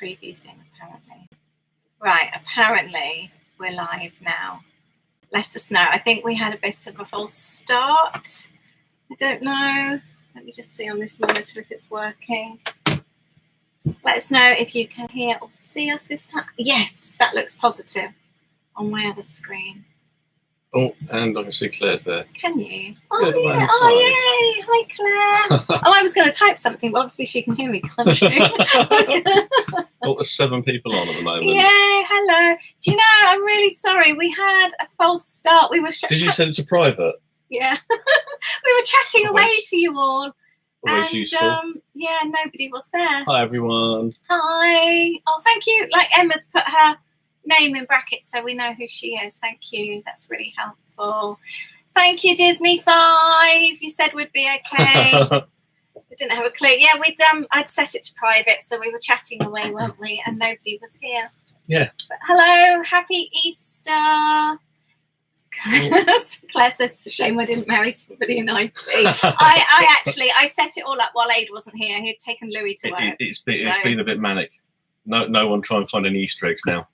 preview thing, apparently. Right, apparently we're live now. Let us know. I think we had a bit of a false start. I don't know. Let me just see on this monitor if it's working. Let us know if you can hear or see us this time. Yes, that looks positive on my other screen. Oh, and I can see Claire's there. Can you? Oh, yeah. Oh, yay. Hi, Claire. I was going to type something, but obviously she can hear me, can't she? Oh, there's 7 people on at the moment. Yay, hello. Do you know, I'm really sorry. We had a false start. We were Did you send it to private? Yeah. We were chatting away to you all. Always useful. Yeah, nobody was there. Hi, everyone. Hi. Oh, thank you. Like, Emma's put her name in brackets so we know who she is. Thank you. That's really helpful. Thank you, Disney 5. You said we'd be okay. We didn't have a clue. Yeah, I'd set it to private, so we were chatting away, weren't we? And nobody was here. Yeah. But hello, happy Easter. Claire says, it's a shame I didn't marry somebody in IT. I set it all up while Aid wasn't here. He'd taken Louis to work. It's been a bit manic. No one try and find any Easter eggs now.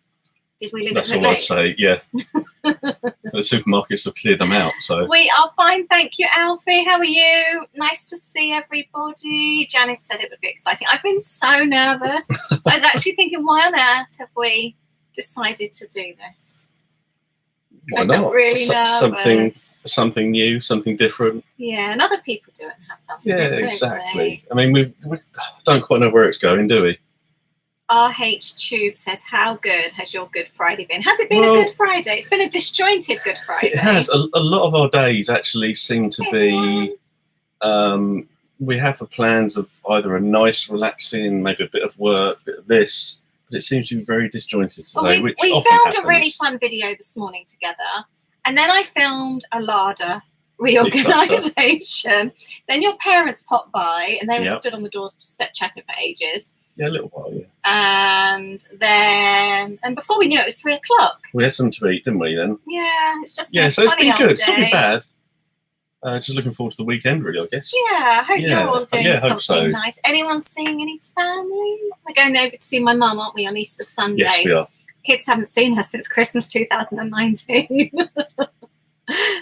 Did we leave That's it all I'd say, yeah. The supermarkets have cleared them out. So we are fine, thank you, Alfie. How are you? Nice to see everybody. Janice said it would be exciting. I've been so nervous. I was actually thinking, why on earth have we decided to do this? Why not? Really nervous. Something new, something different. Yeah, and other people do it and have fun. Yeah, exactly. I mean, we don't quite know where it's going, do we? RH Tube says, how good has your Good Friday been? Has it been a Good Friday? It's been a disjointed Good Friday. It has. A lot of our days actually seem to be, we have the plans of either a nice, relaxing, maybe a bit of work, a bit of this, but it seems to be very disjointed today, we often filmed happens. A really fun video this morning together, and then I filmed a larder reorganisation. Then your parents popped by, and they were stood on the doors just chatting for ages. Yeah, a little while, yeah. And before we knew it, was 3 o'clock. We had something to eat, didn't we, then? Yeah, it's just so it's been good. It's not been bad. Day. Just looking forward to the weekend, really, I guess. Yeah, I hope you're all doing something so. nice. Anyone seeing any family? We're going over to see my mum, aren't we, on Easter Sunday? Yes, we are. Kids haven't seen her since Christmas 2019.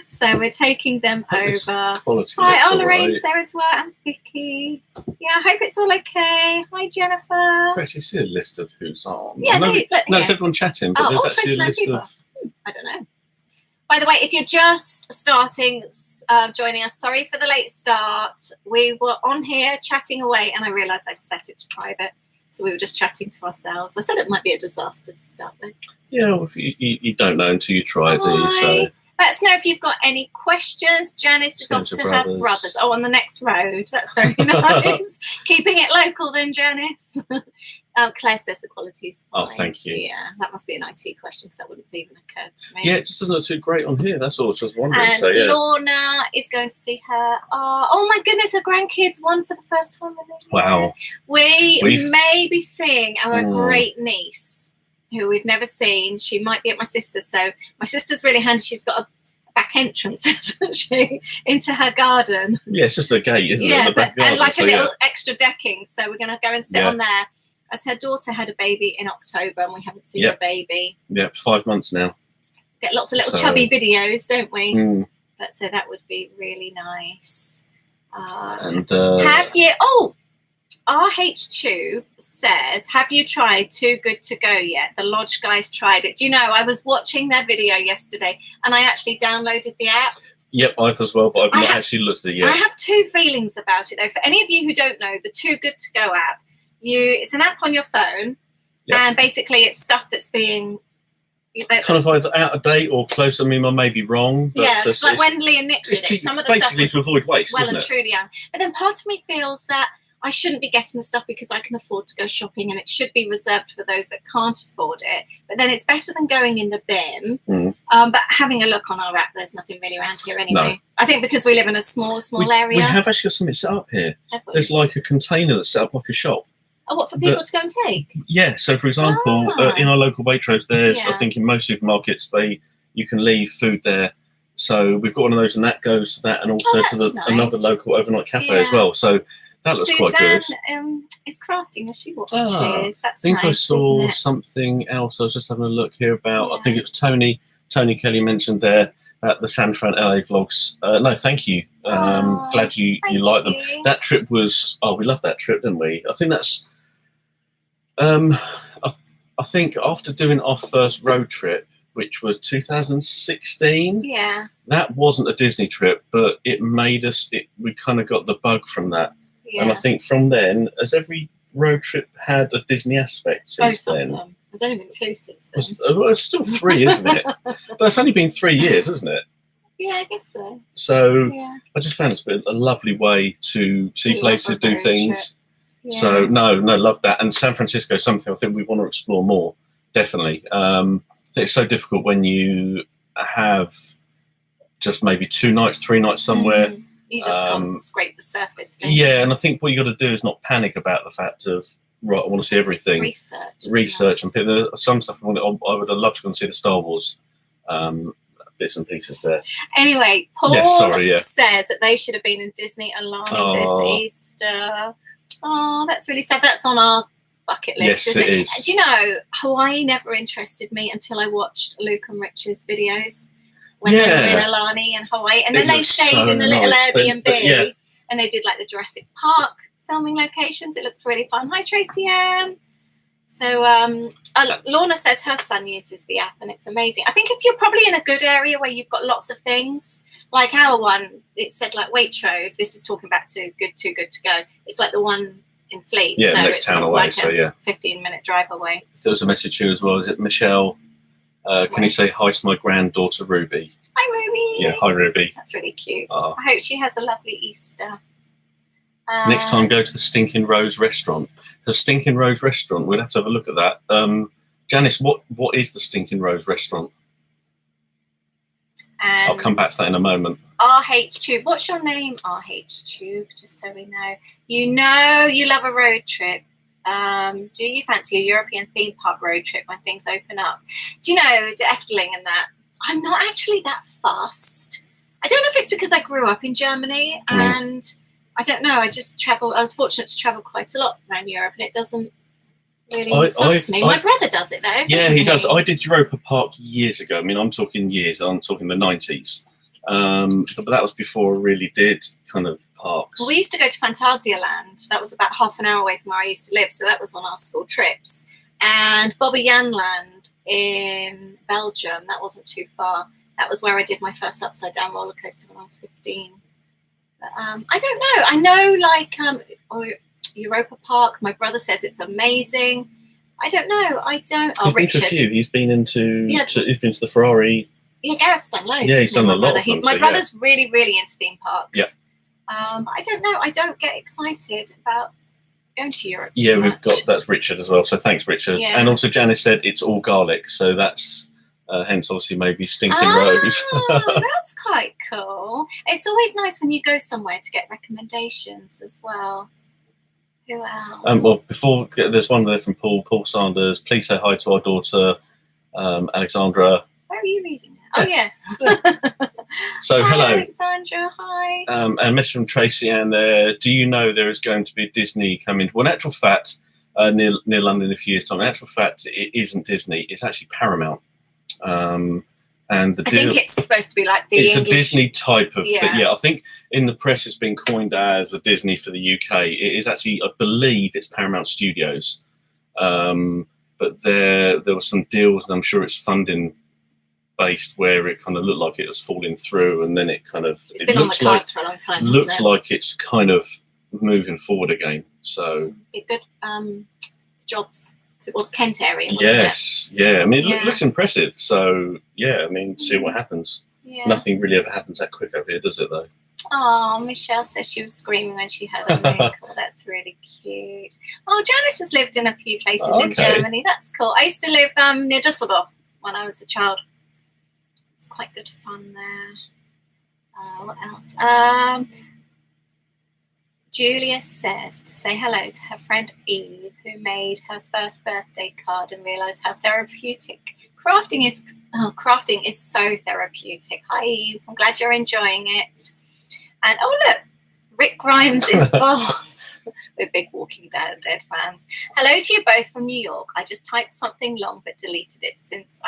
So we're taking them over. Hi, Lorraine's there as well, and Vicky. Yeah, I hope it's all okay. Hi, Jennifer. I actually see a list of who's on. Yeah, it's everyone chatting, but there's actually a list of. I don't know. By the way, if you're just starting, joining us, sorry for the late start. We were on here chatting away, and I realised I'd set it to private, so we were just chatting to ourselves. I said it might be a disaster to start with. Yeah, well, you don't know until you try these. So. Let us know if you've got any questions. Janice is off to her brothers. Oh, on the next road. That's very nice. Keeping it local then, Janice. Claire says the quality's fine. Oh, thank you. Yeah, that must be an IT question because that wouldn't have even occurred to me. Yeah, it just doesn't look too great on here. That's all I was wondering. And Lorna is going to see her. Oh my goodness, her grandkids won for the first time. Wow. We may be seeing our great niece, who we've never seen. She might be at my sister's. So my sister's really handy. She's got a back entrance, hasn't she, into her garden. Yeah, it's just a gate, isn't it? Yeah, and like a little extra decking. So we're going to go and sit on there. As her daughter had a baby in October, and we haven't seen her baby. Yeah, 5 months now. Get lots of little chubby videos, don't we? But so that would be really nice. Have you? Oh, RH Tube says, have you tried Too Good To Go yet? The Lodge guys tried it. Do you know, I was watching their video yesterday and I actually downloaded the app. Yep, I've as well, but I've not actually looked at it yet. I have 2 feelings about it, though. For any of you who don't know, the Too Good To Go app, it's an app on your phone, and basically it's stuff that's being... kind of either out of date or close. I mean, I may be wrong. But it's like when Lee and Nick did it. Some of the basically stuff to avoid waste, well and truly young. But then part of me feels that I shouldn't be getting the stuff because I can afford to go shopping, and it should be reserved for those that can't afford it. But then it's better than going in the bin. But having a look on our app, there's nothing really around here anyway. No. I think because we live in a small area. We have actually got something set up here. There's like a container that's set up like a shop. Oh, what, for people to go and take? Yeah. So, for example, in our local Waitrose, there's, I think in most supermarkets, you can leave food there. So we've got one of those, and that goes to that, and also to another local overnight cafe as well. So That looks Suzanne, quite good. is crafting as she watches. That's I think nice, I isn't saw it? something else. I was just having a look here about. Yeah. I think it was Tony. Tony Kelly mentioned there about the San Fran LA vlogs. No, thank you. Glad you like them. That trip was. Oh, we loved that trip, didn't we? I think that's. I think after doing our first road trip, which was 2016. Yeah. That wasn't a Disney trip, but it made us. We kind of got the bug from that, Yeah. and I think from then, has every road trip had a Disney aspect since Both then? of them. There's only been 2 since then. Well, it's still 3, isn't it? But it's only been 3 years, isn't it? Yeah, I guess so. So Yeah. I just found it's been a lovely way to see places, do things. Yeah. So no, love that. And San Francisco is something I think we want to explore more. Definitely. I think it's so difficult when you have just maybe 2 nights, 3 nights somewhere. You just can't scrape the surface. Yeah, and I think what you got to do is not panic about the fact of, right, I want to see everything. Research and there's some stuff I would have loved to go and see the Star Wars bits and pieces there. Anyway, Paul says that they should have been in Disney Alani this Easter. Oh, that's really sad. That's on our bucket list. Yes, it is. Do you know, Hawaii never interested me until I watched Luke and Rich's videos when they were in Alani and Hawaii, and then they stayed in a little Airbnb and they did like the Jurassic Park filming locations. It looked really fun. Hi, Tracy Ann. So Lorna says her son uses the app and it's amazing. I think if you're probably in a good area where you've got lots of things, like our one, it said like Waitrose. This is talking back to Too Good to Go. It's like the one in Fleet. Yeah, so next it's town sort of away. like So a 15-minute drive away. There was a message here as well. Is it Michelle? Can you say hi to my granddaughter Ruby? Hi, Ruby. Yeah, hi, Ruby. That's really cute. I hope she has a lovely Easter. Next time, go to the Stinking Rose restaurant. The Stinking Rose restaurant, we'll have to have a look at that. Janice, what is the Stinking Rose restaurant? I'll come back to that in a moment. RH Tube. What's your name, RH Tube? Just so we know. You know you love a road trip. Do you fancy a European theme park road trip when things open up? Do you know, to Efteling and that? I'm not actually that fussed. I don't know if it's because I grew up in Germany and I don't know. I just travel. I was fortunate to travel quite a lot around Europe, and it doesn't really fuss me. My brother does it though. Yeah, he does. I did Europa Park years ago. I mean, I'm talking years. I'm talking the 90s. But that was before I really did kind of parks. Well, we used to go to Phantasialand. That was about half an hour away from where I used to live, so that was on our school trips. And Bobby Janland in Belgium. That wasn't too far. That was where I did my first upside down roller coaster when I was 15. But, I don't know. I know, like Europa Park. My brother says it's amazing. I don't know. I don't. Oh, Richard. He's been into. He's been to the Ferrari. Yeah, Gareth's done loads. Yeah, he's done a lot of them. My brother's really, really into theme parks. Yeah. I don't know. I don't get excited about going to Europe. Yeah, we've got that's Richard as well. So thanks, Richard. Yeah. And also Janice said it's all garlic, so that's. Hence, obviously, maybe Stinking Rose. That's quite cool. It's always nice when you go somewhere to get recommendations as well. Who else? Well, before there's one there from Paul Sanders. Please say hi to our daughter, Alexandra. Where are you reading that? Oh, yeah. So, hi, hello. Alexandra. Hi. And a message from Tracy Ann there. Do you know there is going to be a Disney coming? Well, in actual fact, near London in a few years' time, in actual fact, it isn't Disney. It's actually Paramount. And I think it's supposed to be like the English... a Disney type of thing. Yeah, I think in the press it's been coined as a Disney for the UK. It is actually, I believe, it's Paramount Studios. But there were some deals, and I'm sure it's funding based where it kind of looked like it was falling through, and then it kind of it's been on the cards for a long time. Looks like it's kind of moving forward again. So good jobs. It was Kent area, wasn't it? Yeah. I mean, it looks impressive. So, yeah, I mean, see what happens. Yeah. Nothing really ever happens that quick over here, does it, though? Oh, Michelle says she was screaming when she heard a link. Oh, that's really cute. Oh, Janice has lived in a few places in Germany. That's cool. I used to live near Dusseldorf when I was a child. It's quite good fun there. What else? Julia says to say hello to her friend Eve, who made her first birthday card and realised how therapeutic crafting is. Oh, crafting is so therapeutic. Hi Eve, I'm glad you're enjoying it. And oh look, Rick Grimes is boss. We're big Walking Dead fans. Hello to you both from New York. I just typed something long but deleted it since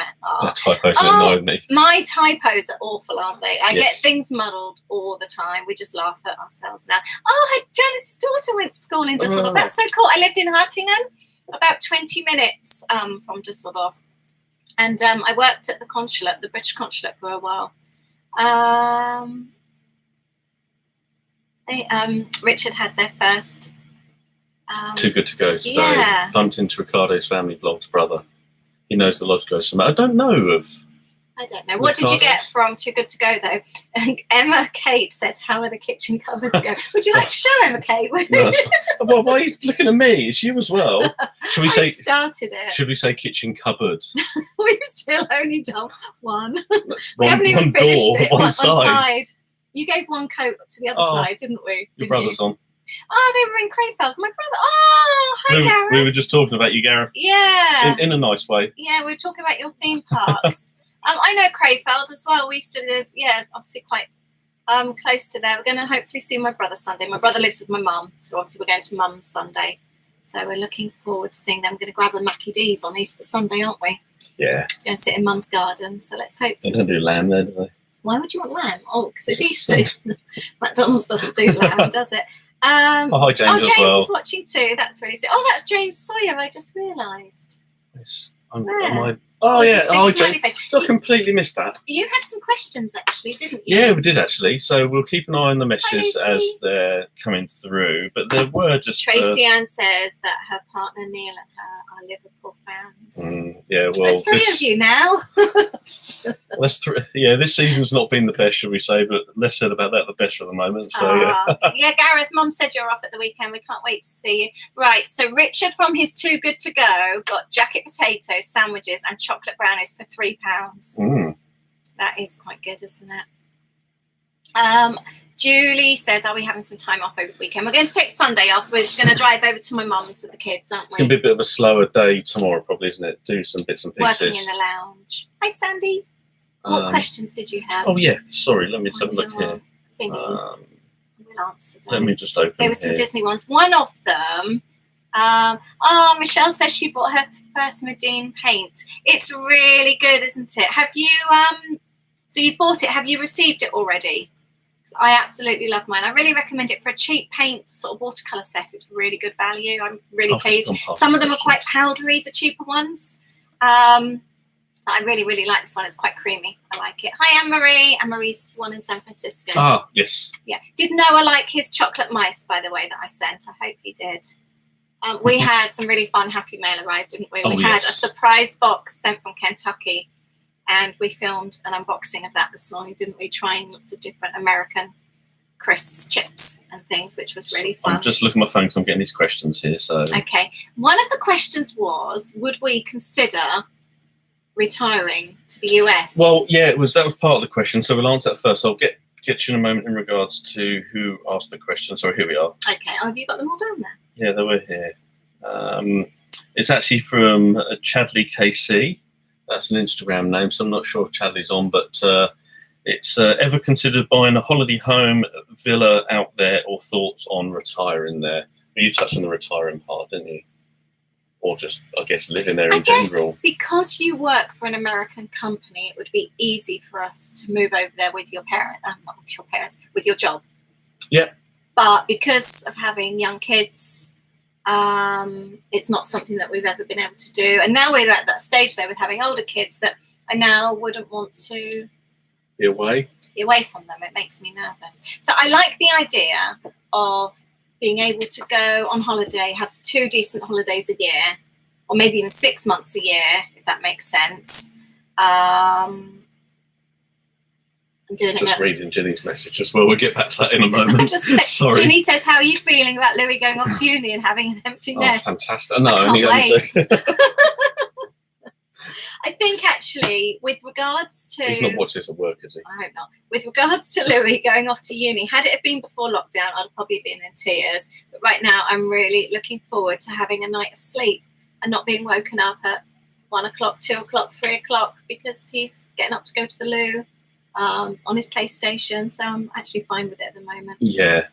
The typos annoyed me. My typos are awful, aren't they? I get Yes. things muddled all the time. We just laugh at ourselves now. Oh, Janice's daughter went to school in Düsseldorf. Oh. That's so cool. I lived in Hattingen, about 20 minutes from Düsseldorf. And I worked at the consulate, the British consulate, for a while. Richard had their first... Too Good to Go today. Yeah. Bumped into Ricardo's family vlog's brother. He knows the lodge goes from. I don't know of. I don't know. What did you get from Too Good to Go, though? And Emma Kate says, how are the kitchen cupboards going? Would you like to show Emma Kate? No. Well, why are you looking at me? It's you as well. Should we I say? started it. Should we say kitchen cupboards? We've still only done one. That's We haven't even one finished door, it. one side. You gave one coat to the other Oh, side, didn't we? Your Didn't brother's you? on. Oh, they were in Crayfeld. My brother. Oh, hi, Gareth. We were just talking about you, Gareth, Yeah. in a nice way. Yeah, we were talking about your theme parks. I know Crayfeld as well. We used to live, obviously quite close to there. We're going to hopefully see my brother Sunday. My brother lives with my mum, so obviously we're going to Mum's Sunday. So we're looking forward to seeing them. We're going to grab a Mackie D's on Easter Sunday, aren't we? Yeah. Going to sit in Mum's garden. So let's hope. They don't do lamb there, do they? Why would you want lamb? Oh, because it's It's Easter. McDonald's doesn't do lamb, does it? Oh, hi, James, as James well. is watching too. That's really sweet. Oh, that's James Sawyer. I just realised. Yes. Where? Oh, yeah. this big Oh, smiley James. face. I completely missed that. You had some questions actually, didn't you? Yeah, we did actually. So we'll keep an eye on the messages Hi, as Lucy. they're coming through. But there were just Tracy Ann says that her partner Neil and her are Liverpool fans. yeah. Well, There's three of you now. This season's not been the best, shall we say? But less said about that, the better at the moment. So Yeah, Gareth, Mum said you're off at the weekend. We can't wait to see you. Right, so Richard from his Too Good to Go got jacket potatoes, sandwiches, and chocolate brownies for £3. That is quite good, isn't it? Julie says, are we having some time off over the weekend? We're going to take Sunday off. We're going to drive over to my mum's with the kids, aren't it's going we? to be a bit of a slower day tomorrow, probably, isn't it? Do some bits and pieces. Working in the lounge. Hi, Sandy. What questions did you have? Oh, yeah. Sorry, let me just have a On look your here. thingy? We'll answer them. Let me just open There were some here. Disney ones. One of them, Michelle says she bought her first Modine paint. It's really good, isn't it? Have you, so you bought it, have you received it already? 'Cause I absolutely love mine. I really recommend it for a cheap paint sort of watercolour set. It's really good value. I'm really I've just pleased. gone past Some the of them are quite questions. powdery, the cheaper ones. I really, really like this one. It's quite creamy. I like it. Hi, Anne-Marie. Anne-Marie's the one in San Francisco. Ah, yes. Yeah. Did Noah like his chocolate mice, by the way, that I sent? I hope he did. We had some really fun Happy Mail arrive, didn't we? Oh, We had a yes. surprise box sent from Kentucky, and we filmed an unboxing of that this morning, didn't we? Trying lots of different American crisps, chips, and things, which was really fun. I'm just looking at my phone because I'm getting these questions here. So Okay. One of the questions was, would we consider retiring to the US? well, yeah, that was part of the question. So we'll answer that first. I'll get you in a moment in regards to who asked the question. Sorry, here we are. Okay. Oh, have you got them all down there? Yeah, they were here. It's actually from Chadley KC. That's an Instagram name, so I'm not sure if Chadley's on, but it's ever considered buying a holiday home, villa out there, or thoughts on retiring there? Well, you touched on the retiring part, didn't you? Or just, I guess, living there in general. Because you work for an American company, it would be easy for us to move over there with your parents, not with your parents, with your job. Yeah. But because of having young kids, it's not something that we've ever been able to do. And now we're at that stage, though, with having older kids that I now wouldn't want to Be away. be away from them. It makes me nervous. So I like the idea of being able to go on holiday, have 2 decent holidays a year, or maybe even 6 months a year, if that makes sense. I'm doing Just it. reading Ginny's message as well. We'll get back to that in a moment. Sorry. Ginny says, how are you feeling about Louis going off to uni and having an empty Oh, nest? fantastic. No, I only can't I think actually, with regards to... He's not watching this at work, is he? I hope not. With regards to Louis going off to uni, had it have been before lockdown, I'd have probably been in tears. But right now, I'm really looking forward to having a night of sleep and not being woken up at 1 o'clock, 2 o'clock, 3 o'clock, because he's getting up to go to the loo on his PlayStation. So I'm actually fine with it at the moment. Yeah.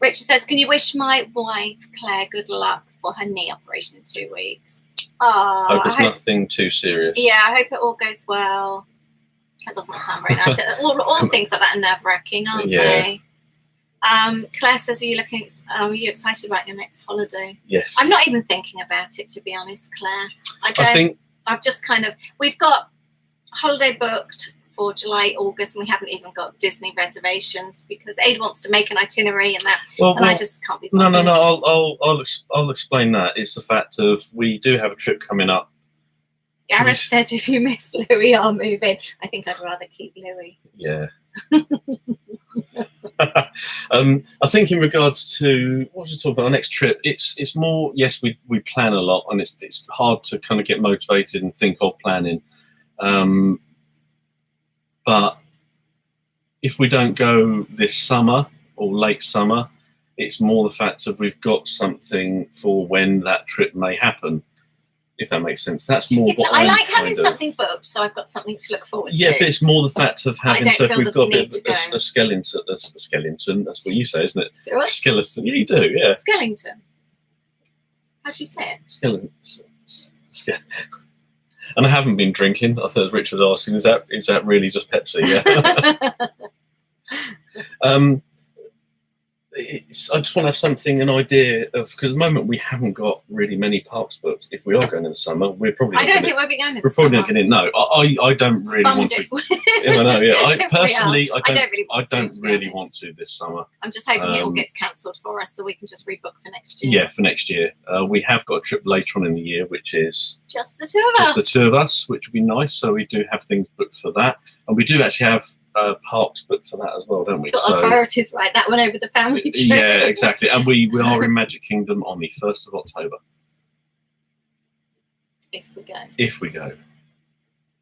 Richard says, can you wish my wife Claire good luck for her knee operation in 2 weeks? Hope it's nothing too serious. Yeah, I hope it all goes well. That doesn't sound very nice. all things like that are nerve-wracking, aren't they? Claire says, are you excited about your next holiday? Yes. I'm not even thinking about it, to be honest, Claire. I've just we've got holiday booked for July, August, and we haven't even got Disney reservations because Aid wants to make an itinerary and that, and I just can't be bothered. No. I'll explain that. It's the fact of we do have a trip coming up. Gareth says, if you miss Louis, I'll move in. I think I'd rather keep Louis. Yeah. I think in regards to what was we talking about our next trip, it's more, yes, we plan a lot, and it's hard to kind of get motivated and think of planning. But if we don't go this summer or late summer, it's more the fact that we've got something for when that trip may happen, if that makes sense. That's more what I like having something booked, so I've got something to look forward to. Yeah, but it's more the fact of having, so if we've got a bit of a skeleton, that's what you say, isn't it? Do I? Skeleton, yeah, you do, yeah. Skellington. How do you say it? Skeleton. And I haven't been drinking. I thought as Rich was asking, is that really just Pepsi? Yeah. I just want to have something, an idea of, because at the moment we haven't got really many parks booked. If we are going in the summer, we're probably. I don't think we'll be going in the summer. We're probably not going in. No, I don't really want to. Yeah, I know. Yeah, I personally, I don't really want to this summer. I'm just hoping it all gets cancelled for us so we can just rebook for next year. Yeah, for next year. We have got a trip later on in the year, which is just the two of us, which would be nice. So we do have things booked for that, and we do actually have parks booked for that as well, don't we? Got our priorities right. That one over the family trip. Yeah, exactly. And we are in Magic Kingdom on the 1st of October. If we go.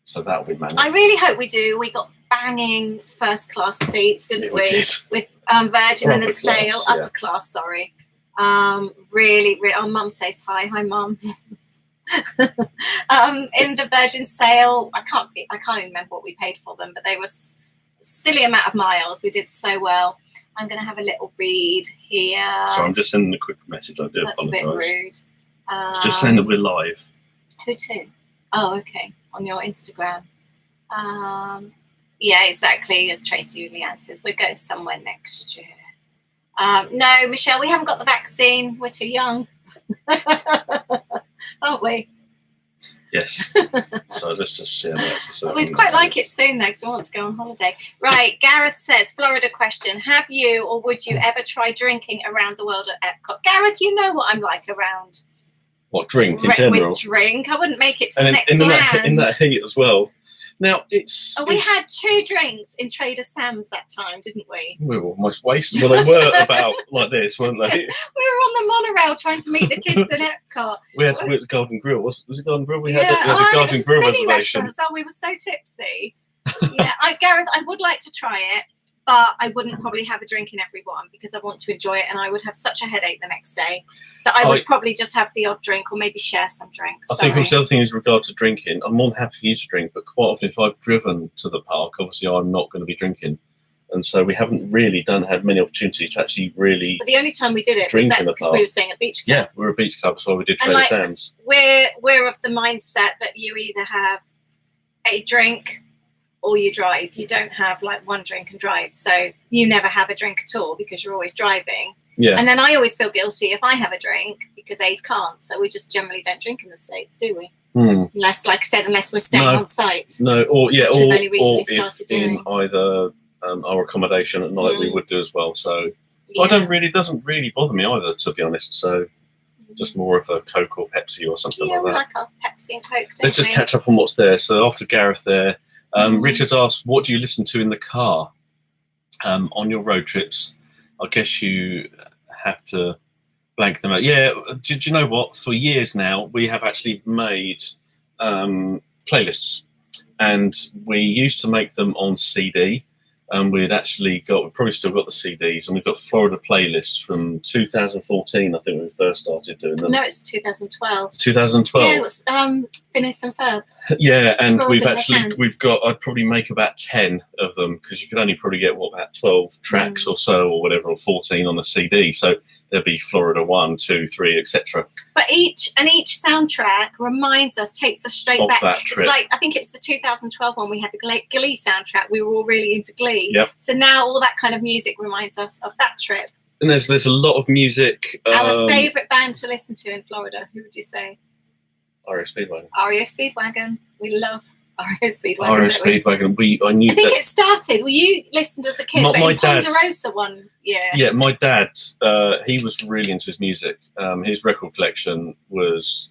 So that'll be manic. I really hope we do. We got banging first class seats, didn't we? Did. With Virgin and the sale. Yeah. Upper class, sorry. Really, our mum says hi. Hi, mum. In the Virgin sale, I can't even remember what we paid for them, but they were silly amount of miles. We did so well. I'm going to have a little read here. So I'm just sending a quick message. I do That's apologise. a bit rude. It's just saying that we're live. Who to? Oh, okay. On your Instagram. Yeah, exactly. As Tracy Leanne says, we'll go somewhere next year. No, Michelle, we haven't got the vaccine. We're too young. Aren't we? Yes. So let's just share that. We'd quite like it soon, though, because we want to go on holiday. Right, Gareth says, Florida question. Have you or would you ever try drinking around the world at Epcot? Gareth, you know what I'm like around. What, drink in general? With drink. I wouldn't make it to the next land. In that heat as well. Now, we had 2 drinks in Trader Sam's that time, didn't we? We were almost wasted. Well, they were about like this, weren't they? We were on the monorail trying to meet the kids in Epcot. We had the Golden Grill. Was it Golden Grill? We had the Golden Grill reservation. As well. We were so tipsy. Yeah, Gareth, I would like to try it, but I wouldn't probably have a drink in every one because I want to enjoy it, and I would have such a headache the next day. So I would probably just have the odd drink, or maybe share some drinks. I think also the other thing is with regard to drinking. I'm more than happy for you to drink, but quite often if I've driven to the park, obviously I'm not going to be drinking, and so we haven't really had many opportunities to actually really. But the only time we did it was because we were staying at Beach Club. Yeah, we were at Beach Club, so we did Trader Sam's. We're of the mindset that you either have a drink or you drive. You don't have like one drink and drive. So you never have a drink at all because you're always driving. Yeah. And then I always feel guilty if I have a drink because Aid can't. So we just generally don't drink in the States, do we? Unless, like I said, unless we're staying on site. No, or if doing. in either our accommodation at night we would do as well. So it doesn't really bother me either, to be honest. So just more of a Coke or Pepsi or something like that. Yeah, we like our Pepsi and Coke, Let's just catch up on what's there. So after Gareth there, Richard asked, what do you listen to in the car on your road trips? I guess you have to blank them out. Yeah, do you know what? For years now, we have actually made playlists, and we used to make them on CD, we'd actually we've probably still got the CDs, and we've got Florida playlists from 2014, I think, when we first started doing them. No, it's 2012. 2012. Yeah, it was Phineas and Ferb. Yeah, and Squirrels we've got, I'd probably make about 10 of them, because you could only probably get, about 12 tracks or so, or whatever, or 14 on a CD. So there'll be Florida 1, 2, 3, etc. But each soundtrack takes us straight back. That trip. It's like, I think it was the 2012 one, we had the Glee soundtrack. We were all really into Glee. Yep. So now all that kind of music reminds us of that trip. And there's a lot of music. Our favourite band to listen to in Florida, who would you say? REO Speedwagon. REO Speedwagon. We love REO Speedwagon. REO Speedwagon. I think it started. Well, you listened as a kid, but in Ponderosa one year. Yeah, my dad, he was really into his music. His record collection was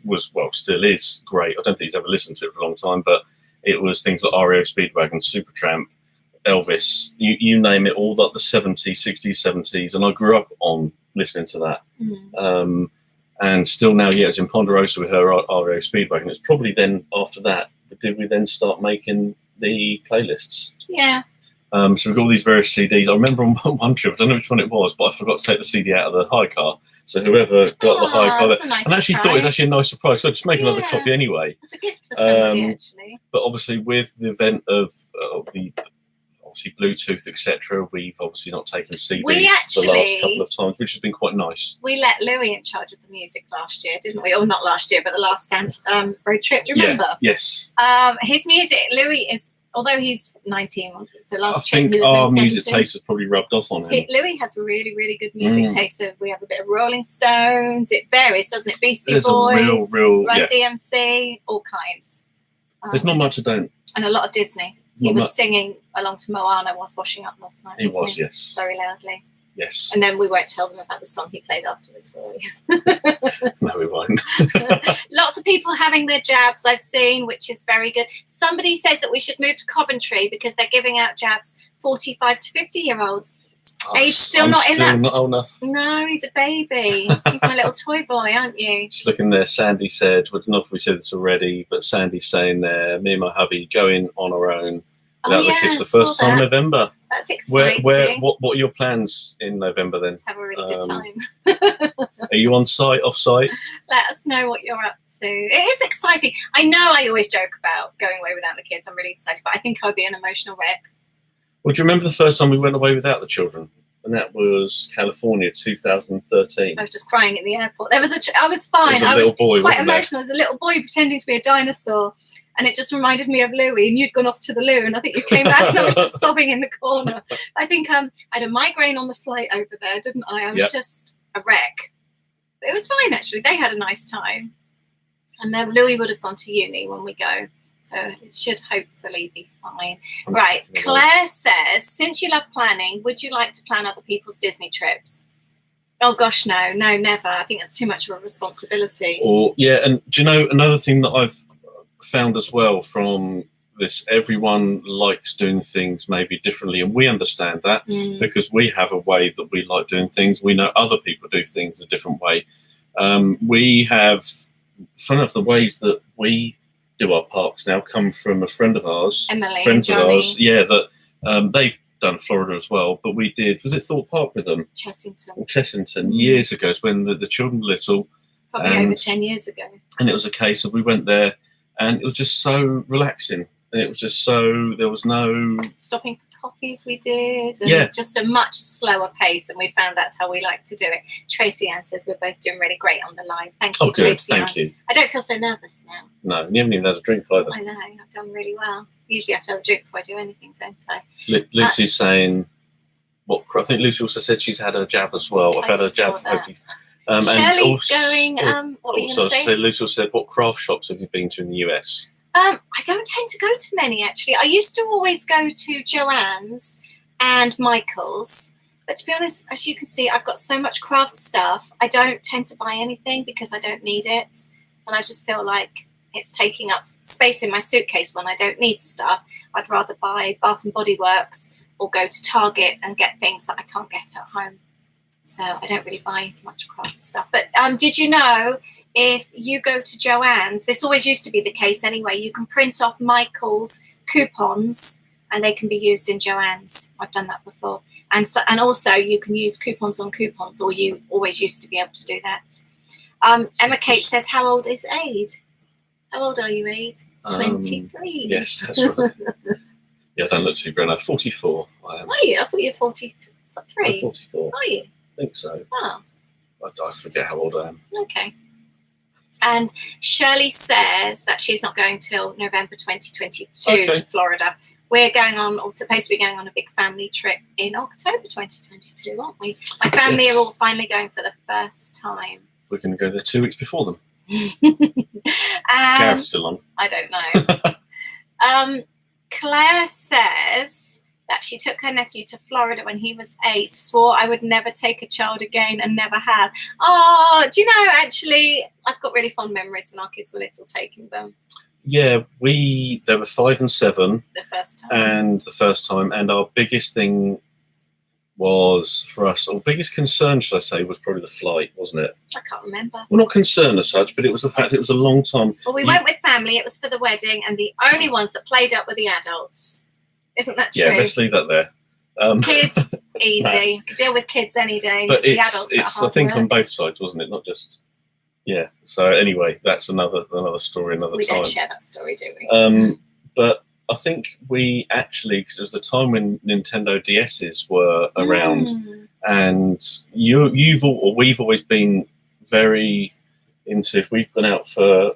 still is great. I don't think he's ever listened to it for a long time, but it was things like REO Speedwagon, Supertramp, Elvis, you name it, all the 70s, 60s, 70s, and I grew up on listening to that. And still now, yeah, it's in Ponderosa with her REO Speedwagon. It's probably then after that, did we then start making the playlists? Yeah. So we've got all these various CDs. I remember on one trip, I don't know which one it was, but I forgot to take the CD out of the high car. So whoever got the high car, and actually thought it was actually a nice surprise. So just make another copy anyway. It's a gift for somebody, actually. But obviously, with the event of the Bluetooth, etc., we've obviously not taken CDs the last couple of times, which has been quite nice. We let Louis in charge of the music last year, didn't we? Or not last year, but the last road trip. Do you remember? Yes. His music, Louis is, although he's 19, so last trip I think our music taste has probably rubbed off on him. Louis has really, really good music taste. So we have a bit of Rolling Stones. It varies, doesn't it? Beastie Boys, Run DMC, all kinds. There's not much I don't. And a lot of Disney. He was singing along to Moana whilst washing up last night. He was, yes. Very loudly. Yes. And then we won't tell them about the song he played afterwards, will we? No, we won't. Lots of people having their jabs I've seen, which is very good. Somebody says that we should move to Coventry because they're giving out jabs 45 to 50-year-olds. Age still not in that. Not old enough. No, he's a baby. He's my little toy boy, aren't you? Just looking there, Sandy said, I don't know if we said this already, but Sandy's saying there, me and my hubby going on our own without the kids the first time in November. That's exciting. What are your plans in November then? Let's have a really good time. Are you on site, off site? Let us know what you're up to. It is exciting. I know I always joke about going away without the kids. I'm really excited, but I think I'll be an emotional wreck. Well, do you remember the first time we went away without the children? And that was California, 2013. I was just crying in the airport. I was fine. I was quite emotional. There's a little boy pretending to be a dinosaur. And it just reminded me of Louis, and you'd gone off to the loo, and I think you came back and I was just sobbing in the corner. I think I had a migraine on the flight over there, didn't I? I was just a wreck. But it was fine, actually. They had a nice time. And Louis would have gone to uni when we go. So it should hopefully be fine. Right. Claire says, since you love planning, would you like to plan other people's Disney trips? Oh, gosh, no, never. I think that's too much of a responsibility. And do you know, another thing that I've found as well from this, everyone likes doing things maybe differently, and we understand that because we have a way that we like doing things. We know other people do things a different way. We have some of the ways that we do our parks now come from a friend of ours, Emily, friends Johnny. of ours, that they've done Florida as well, but we did, was it Thorpe Park with them? Chessington years ago, when the children were little. Probably over 10 years ago. And it was a case of we went there and it was just so relaxing. And it was just so, there was no... Stopping for coffees we did. And just a much slower pace, and we found that's how we like to do it. Tracy Ann says we're both doing really great on the live. Thank you, Tracy Ann. Thank you. I don't feel so nervous now. No, you haven't even had a drink either. I know, I've done really well. Usually I have to have a drink before I do anything, don't I? Lucy's saying... I think Lucy also said she's had a jab as well. I've had a jab. Shirley's going. What were you going to say? Lucy also said, what craft shops have you been to in the US? I don't tend to go to many, actually. I used to always go to Joann's and Michael's. But to be honest, as you can see, I've got so much craft stuff. I don't tend to buy anything because I don't need it. And I just feel like it's taking up space in my suitcase when I don't need stuff. I'd rather buy Bath and Body Works or go to Target and get things that I can't get at home. So I don't really buy much craft stuff. But did you know, if you go to Joann's, this always used to be the case anyway, you can print off Michael's coupons and they can be used in Joann's. I've done that before. And also you can use coupons on coupons, or you always used to be able to do that. Emma Kate says, how old is Aid? How old are you, Aid? 23. Yes, that's right. Yeah, I don't look too grown up. 44 I am. Are you? I thought you were 43. I'm 44. Are you? I think so. Oh. I forget how old I am. Okay. And Shirley says that she's not going till November 2022 to Florida. We're going on, or supposed to be going on, a big family trip in October 2022, aren't we? My family are all finally going for the first time. We're going to go there 2 weeks before them. Gareth's still on. I don't know. Claire says that she took her nephew to Florida when he was 8, swore I would never take a child again, and never have. Oh, do you know, actually, I've got really fond memories when our kids were little taking them. Yeah, they were 5 and 7. The first time. And our biggest thing was, for us, or biggest concern, should I say, was probably the flight, wasn't it? I can't remember. Well, not concern as such, but it was the fact it was a long time. Well, we went with family. It was for the wedding, and the only ones that played up were the adults. Isn't that true? Yeah, let's leave that there. Kids, easy. Could deal with kids any day. But it's the adults that are hard I think work. on both sides, wasn't it? Not just... Yeah. So anyway, that's another story, another time. We don't share that story, do we? But I think we actually, because it was the time when Nintendo DSs were around, and we've always been very into, if we've gone out for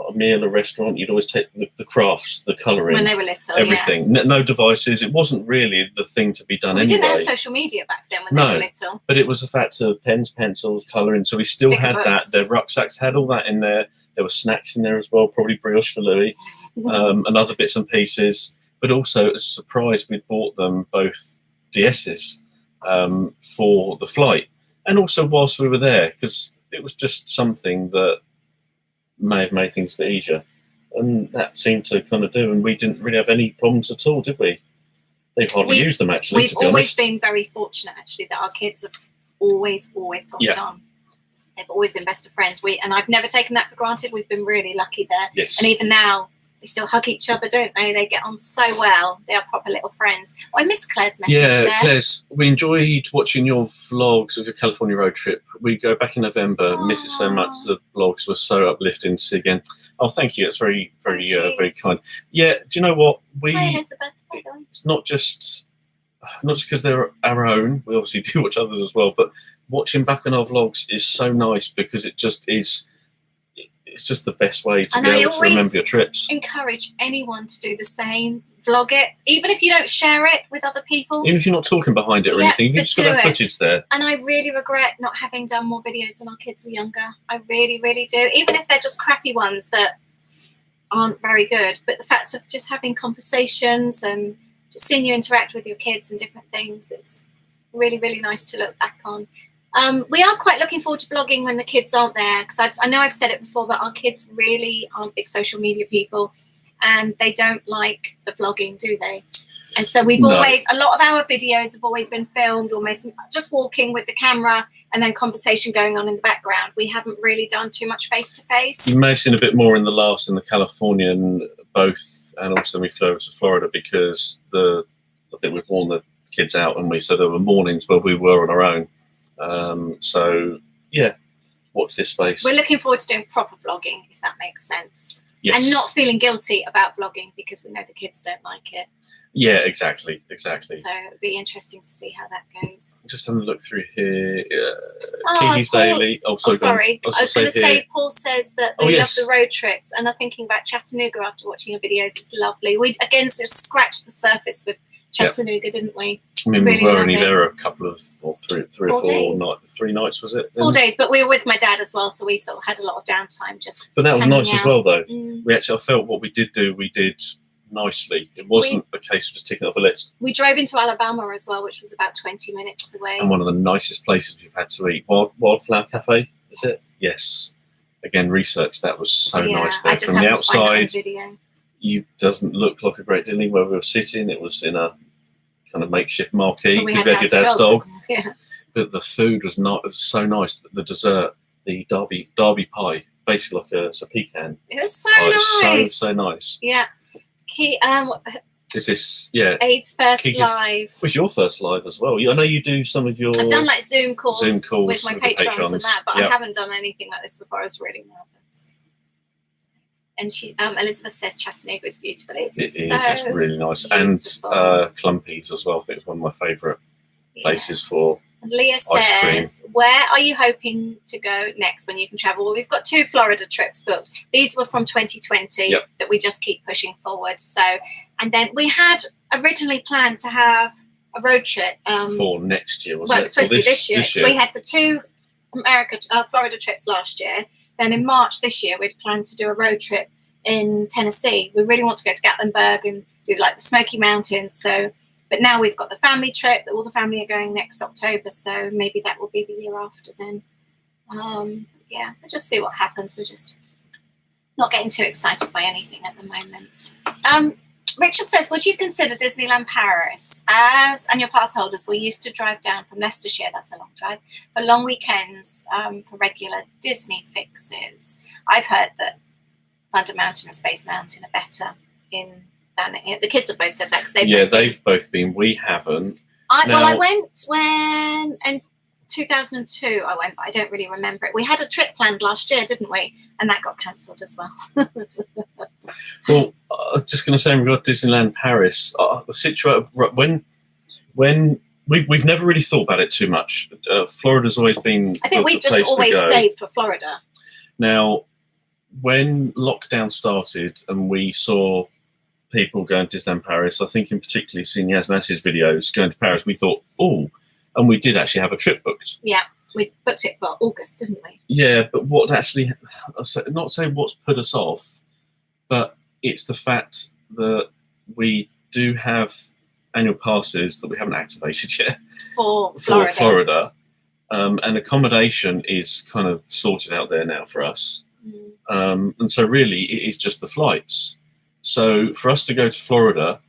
a meal, a restaurant, you'd always take the crafts, the colouring, when they were little, everything. Yeah. No devices. It wasn't really the thing to be done anyway. We didn't have social media back then when they were little. But it was the fact of pens, pencils, colouring. So we still Sticker had books. that. Their rucksacks had all that in there. There were snacks in there as well, probably brioche for Louis, and other bits and pieces. But also, as a surprise, we bought them both DSs for the flight. And also whilst we were there, because it was just something that may have made things a bit easier. And that seemed to kind of do, and we didn't really have any problems at all, did we? They've hardly used them, actually, to be honest. We've always been very fortunate, actually, that our kids have always got on. They've always been best of friends. And I've never taken that for granted. We've been really lucky there. Yes. And even now, they still hug each other, don't they? They get on so well. They are proper little friends. Oh, I miss Claire's message there. Claire's, we enjoyed watching your vlogs of your California road trip. We go back in November, miss it so much. The vlogs were so uplifting to see again. Oh, thank you. It's very, very kind. Yeah, do you know what? Hi, Elizabeth. Hi, guys. It's not just because they're our own. We obviously do watch others as well, but watching back on our vlogs is so nice because it just is. It's just the best way to be able to remember your trips. Encourage anyone to do the same. Vlog it, even if you don't share it with other people. Even if you're not talking behind it or anything, you've just got that footage there. And I really regret not having done more videos when our kids were younger. I really, really do. Even if they're just crappy ones that aren't very good. But the fact of just having conversations and just seeing you interact with your kids and different things, it's really, really nice to look back on. We are quite looking forward to vlogging when the kids aren't there, because I know I've said it before, but our kids really aren't big social media people, and they don't like the vlogging, do they? And so we've always, a lot of our videos have always been filmed almost just walking with the camera and then conversation going on in the background. We haven't really done too much face-to-face. You may have seen a bit more in the Californian both, and also we flew over to Florida because I think we've worn the kids out, and so there were mornings where we were on our own. So yeah, watch this space. We're looking forward to doing proper vlogging, if that makes sense. Yes. And not feeling guilty about vlogging because we know the kids don't like it. Yeah, exactly. So it'll be interesting to see how that goes. Just having a look through here. Kiki's Daily. Sorry. I was going to say, Paul says that they love the road trips, and I'm thinking about Chattanooga after watching your videos. It's lovely. We again just scratched the surface with Chattanooga, didn't we? I mean, we were only there a couple of, or three or 4 nights. 3 nights, was it? 4 days, but we were with my dad as well, so we sort of had a lot of downtime. But that was nice as well, though. We actually, I felt what we did nicely. It wasn't a case of just ticking off a list. We drove into Alabama as well, which was about 20 minutes away. And one of the nicest places we've had to eat. Wildflower Cafe, is it? Yes. Again, research. That was so nice there. From the outside, it doesn't look like a great deal where we were sitting. It was in a kind of makeshift marquee because we had your dad's dog. Yeah. But the food was so nice. The dessert, the Derby pie, basically like a pecan. It was so nice. So nice. Yeah. Is this, yeah? Aid's first Kiki's, live. was your first live as well? I know you do some of your. I've done like Zoom calls with my the patrons and that, but yep. I haven't done anything like this before. I was really nervous. And she, Elizabeth says Chattanooga is beautiful. It's really nice, beautiful. And Clumpies as well. I think it's one of my favourite places for. And Leah says, where are you hoping to go next when you can travel? Well, we've got 2 Florida trips booked. These were from 2020 that we just keep pushing forward. So, and then we had originally planned to have a road trip for next year, wasn't it? Well, it's supposed to be this year. So we had the 2 Florida trips last year. Then in March this year, we'd planned to do a road trip in Tennessee. We really want to go to Gatlinburg and do like the Smoky Mountains. So, but now we've got the family trip that all the family are going next October. So maybe that will be the year after then. Yeah, we'll just see what happens. We're just not getting too excited by anything at the moment. Richard says, would you consider Disneyland Paris? As annual pass holders, we used to drive down from Leicestershire, that's a long drive, for long weekends for regular Disney fixes. I've heard that Thunder Mountain and Space Mountain are better than the kids have both said that. They've both been. We haven't. I went when in 2002. I went, but I don't really remember it. We had a trip planned last year, didn't we? And that got cancelled as well. Well, just going to say in regard to Disneyland Paris, the situation when we've never really thought about it too much. Florida's always been. I think we've just always saved for Florida. Now, when lockdown started and we saw people going to Disneyland Paris, I think in particularly seeing Yas Nass's videos going to Paris, we thought, oh, and we did actually have a trip booked. Yeah, we booked it for August, didn't we? Yeah, but what actually, not say what's put us off, but it's the fact that we do have annual passes that we haven't activated yet for Florida. And accommodation is kind of sorted out there now for us. And so really it is just the flights. So for us to go to Florida,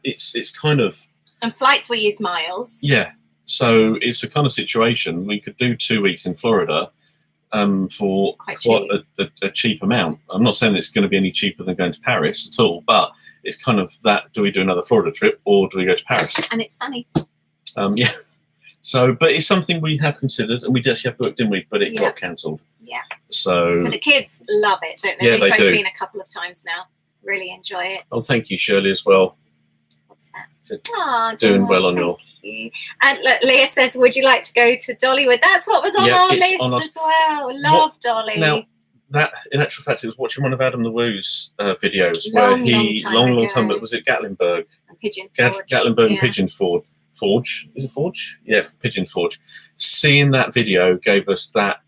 it's kind of... And flights we use miles. Yeah. So it's a kind of situation. We could do 2 weeks in Florida for quite a cheap amount. I'm not saying it's going to be any cheaper than going to Paris at all, but it's kind of that, do we do another Florida trip or do we go to Paris? And it's sunny. Yeah. So, but it's something we have considered, and we actually have booked, didn't we? But it got cancelled. Yeah. So. But the kids love it, don't they? Yeah, They've both do. been a couple of times now. Really enjoy it. Oh, thank you, Shirley, as well. What's that? Doing well on your. You. And look, Leah says, would you like to go to Dollywood? That's what was on our list as well. Love Dolly. Now, that, in actual fact, it was watching one of Adam the Woo's videos long time ago, was it Gatlinburg? Pigeon Forge. Gatlinburg and Pigeon Forge. Is it Forge? Yeah, Pigeon Forge. Seeing that video gave us that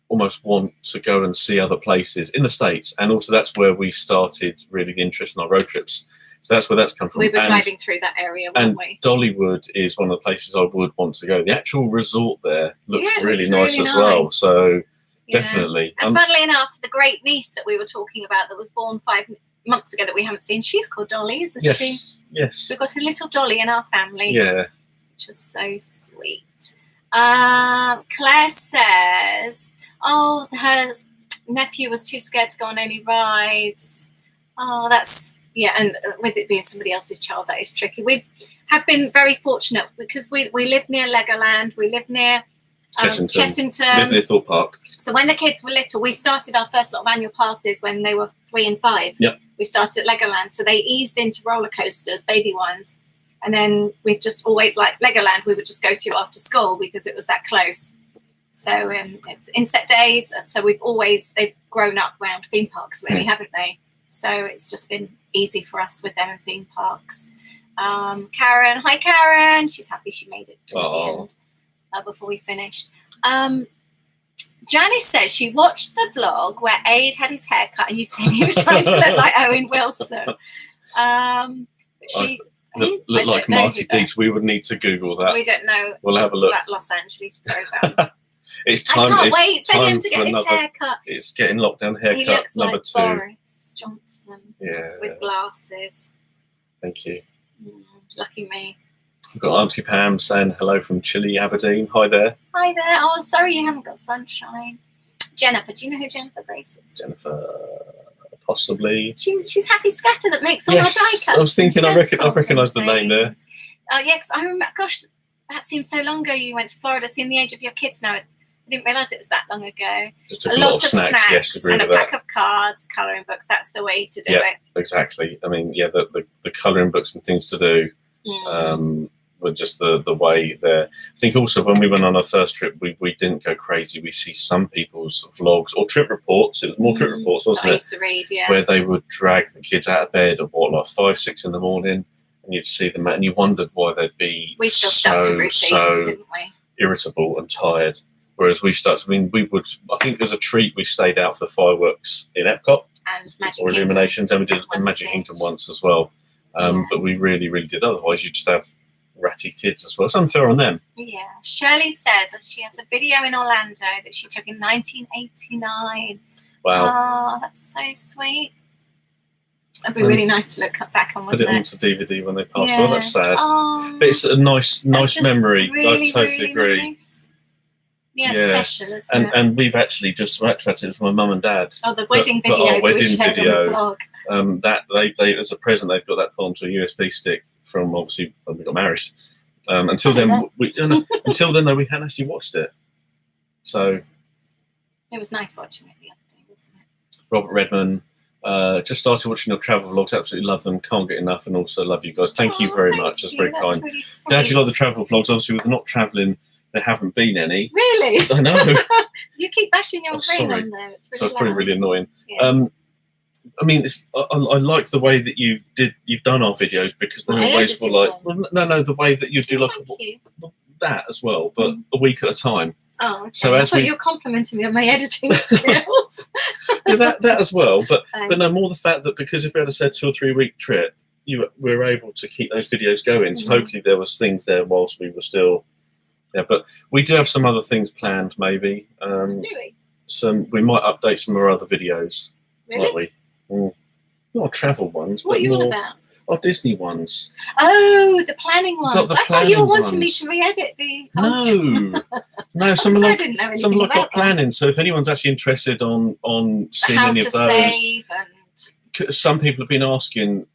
almost want to go and see other places in the States. And also that's where we started really the interest in our road trips. So that's where that's come from. We were driving through that area, weren't we? Dollywood is one of the places I would want to go. The actual resort there looks really nice as well. So definitely. And funnily enough, the great niece that we were talking about that was born 5 months ago that we haven't seen, she's called Dolly, isn't she? Yes. We've got a little Dolly in our family. Yeah. Which was so sweet. Claire says, oh, her nephew was too scared to go on any rides. Oh, that's... Yeah, and with it being somebody else's child, that is tricky. We have been very fortunate because we live near Legoland. We live near Chessington. Live near Thorpe Park. So when the kids were little, we started our first lot of annual passes when they were 3 and 5. Yep. We started at Legoland. So they eased into roller coasters, baby ones. And then we've just always, like Legoland, we would just go to after school because it was that close. So it's inset days. So they've grown up around theme parks, really, haven't they? So it's just been easy for us with them in theme parks. Karen, hi Karen. She's happy she made it to the end before we finished. Janice says she watched the vlog where Aid had his hair cut and you said he was trying to look like Owen Wilson. Look like Marty Deeks. We would need to Google that. We don't know. We'll have a look. That Los Angeles program. It's time. I can't wait for him to get his hair cut. It's getting lockdown haircut. He looks number like 2. Boris Johnson. Yeah. With glasses. Thank you. Lucky me. I've got Auntie Pam saying hello from Chile, Aberdeen. Hi there. Hi there. Oh, sorry you haven't got sunshine. Jennifer. Do you know who Jennifer Grace is? Jennifer, possibly. She's Happy Scatter that makes all Yes, our die cuts. I was thinking I stencils recognise the and name there. things. Oh, yeah, 'cause I remember, gosh, that seems so long ago you went to Florida, seeing the age of your kids now. I didn't realise it was that long ago. Just took a lot of snacks, yes, agree and with a that. pack of cards, colouring books. That's the way to do Yeah, it. exactly. I mean, yeah, the colouring books and things to do were just the way there. I think also when we went on our first trip, we didn't go crazy. We see some people's vlogs or trip reports. It was more trip reports, wasn't I it? used to read, yeah. Where they would drag the kids out of bed at what, like 5, 6 in the morning, and you'd see them, and you wondered why they'd be We still stuck to routines, didn't we? irritable and tired. Whereas we started, I mean, we would, I think as a treat, we stayed out for the fireworks in Epcot And Magic or Kingdom. Illuminations, and we did Once Magic each. Kingdom once as well. But we really, really did. Otherwise, you'd just have ratty kids as well. It's unfair on them. Yeah. Shirley says that she has a video in Orlando that she took in 1989. Wow. Oh, that's so sweet. It'd be really nice to look back on, Put wouldn't it it? onto DVD when they passed on. That's sad. Oh, But it's a nice just memory. Really, I totally really agree. Nice. Yeah, Yeah. special, isn't it? And we've actually just retroacted it with my mum and dad. Oh, the wedding but video our that we wedding shared video, on the vlog. That they as a present they've got that put onto a USB stick from obviously when we got married. Until then, though, we hadn't actually watched it. So It was nice watching it the other day, wasn't it? Robert Redman, just started watching your travel vlogs. Absolutely love them. Can't get enough, and also love you guys. Thank you very much. That's very kind. Really sweet. Glad you love the travel vlogs. Obviously, with not travelling, there haven't been any. Really? I know. You keep bashing your ring sorry. on there. It's really So it's probably loud. really annoying. Yeah. I mean, I like the way that you've done our videos because they always were like, no, the way that you do like Thank you. that as well, but a week at a time. Oh, okay. So I as thought we- you were complimenting me on my editing skills. Yeah, that as well, but Thanks. no more the fact that because if we had a said 2 or 3 week trip, we were able to keep those videos going. So hopefully there was things there whilst we were still. Yeah, but we do have some other things planned. Maybe Do we? we might update some of our other videos. Really? Might we? Not travel ones, What but are you more on about? our Disney ones. Oh, the planning ones. Got the I thought you were planning wanting me ones. to re-edit the. No, I something like didn't know anything something like our about them. planning. So if anyone's actually interested on seeing How any to of those, save and some people have been asking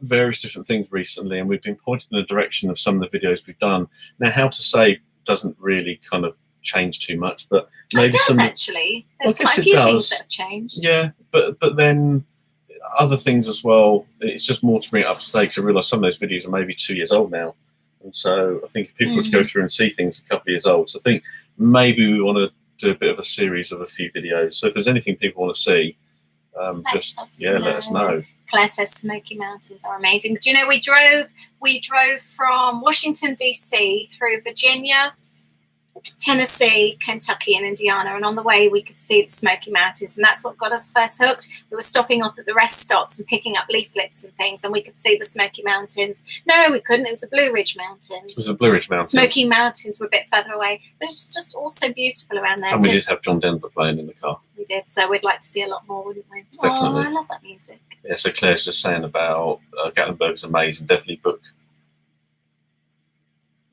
various different things recently, and we've been pointed in the direction of some of the videos we've done. Now, how to save doesn't really kind of change too much, but maybe it does some. actually. There's I guess quite a it few does. things that have changed. Yeah, but then other things as well. It's just more to bring it up to date. 'Cause I realise some of those videos are maybe 2 years old now, and so I think if people were to go through and see things a couple of years old, so I think maybe we want to do a bit of a series of a few videos. So if there's anything people want to see, let us know. Claire says Smoky Mountains are amazing. Do you know we drove from Washington DC through Virginia, Tennessee, Kentucky, and Indiana, and on the way we could see the Smoky Mountains, and that's what got us first hooked. We were stopping off at the rest stops and picking up leaflets and things, and we could see the Smoky Mountains. No, we couldn't. It was the Blue Ridge Mountains. It was the Blue Ridge Mountains. Smoky Mountains were a bit further away, but it's just also beautiful around there. And we did have John Denver playing in the car. We did, so we'd like to see a lot more, wouldn't we? Definitely. Oh, I love that music. Yeah, so Claire's just saying about Gatlinburg's amazing. Definitely book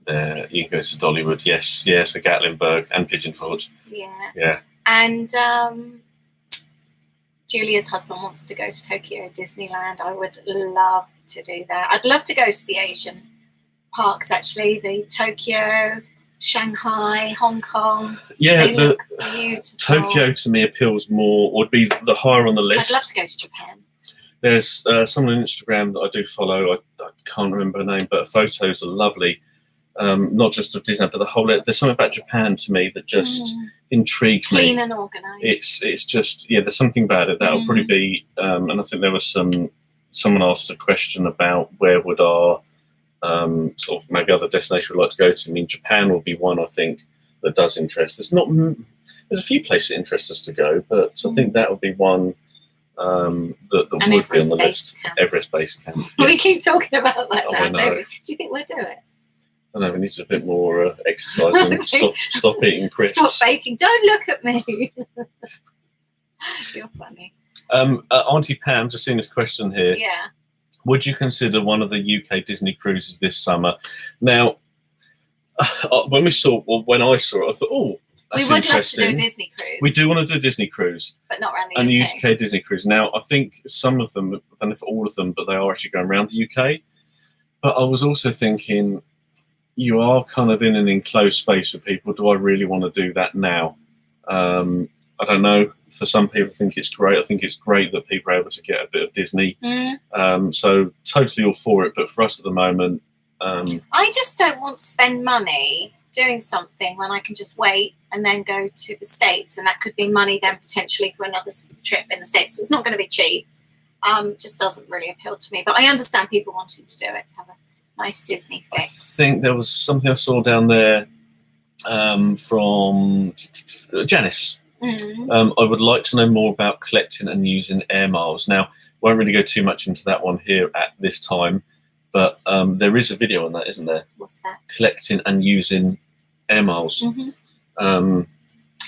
there. You can go to Dollywood. Yes, so Gatlinburg and Pigeon Forge. Yeah. And Julia's husband wants to go to Tokyo Disneyland. I would love to do that. I'd love to go to the Asian parks, actually. The Tokyo, Shanghai, Hong Kong. Yeah, They the look beautiful. Tokyo to me appeals more, would be the higher on the list. I'd love to go to Japan. There's someone on Instagram that I do follow. I can't remember her name, but her photos are lovely. Not just of Disney, but the whole. There's something about Japan to me that just intrigues me. Clean and organised. It's just there's something about it that'll probably be. And I think there was someone asked a question about where would our sort of maybe other destination we'd like to go to. I mean, Japan will be one I think that does interest. There's a few places that interest us to go, but I think that would be one. That would be on the list. Everest Base Camp. Yes. We keep talking about that Oh, now, I know. don't we? Do you think we'll do it? I don't know, we need to do a bit more exercise and stop eating crisps. Stop baking. Don't look at me. You're funny. Auntie Pam, just seeing this question here. Yeah. Would you consider one of the UK Disney cruises this summer? Now, when I saw it, I thought, We would love to do a Disney cruise. We do want to do a Disney cruise. But not around the and UK. And the UK Disney cruise. Now, I think some of them, I don't know if all of them, but they are actually going around the UK. But I was also thinking, you are kind of in an enclosed space for people. Do I really want to do that now? I don't know. For some people, I think it's great. I think it's great that people are able to get a bit of Disney. So totally all for it. But for us at the moment... I just don't want to spend money doing something when I can just wait and then go to the States. And that could be money then potentially for another trip in the States. So it's not going to be cheap. Just doesn't really appeal to me. But I understand people wanting to do it, have a nice Disney fix. I think there was something I saw down there from Janice. I would like to know more about collecting and using air miles. Now, won't really go too much into that one here at this time, but there is a video on that, isn't there? What's that? Collecting and using air miles.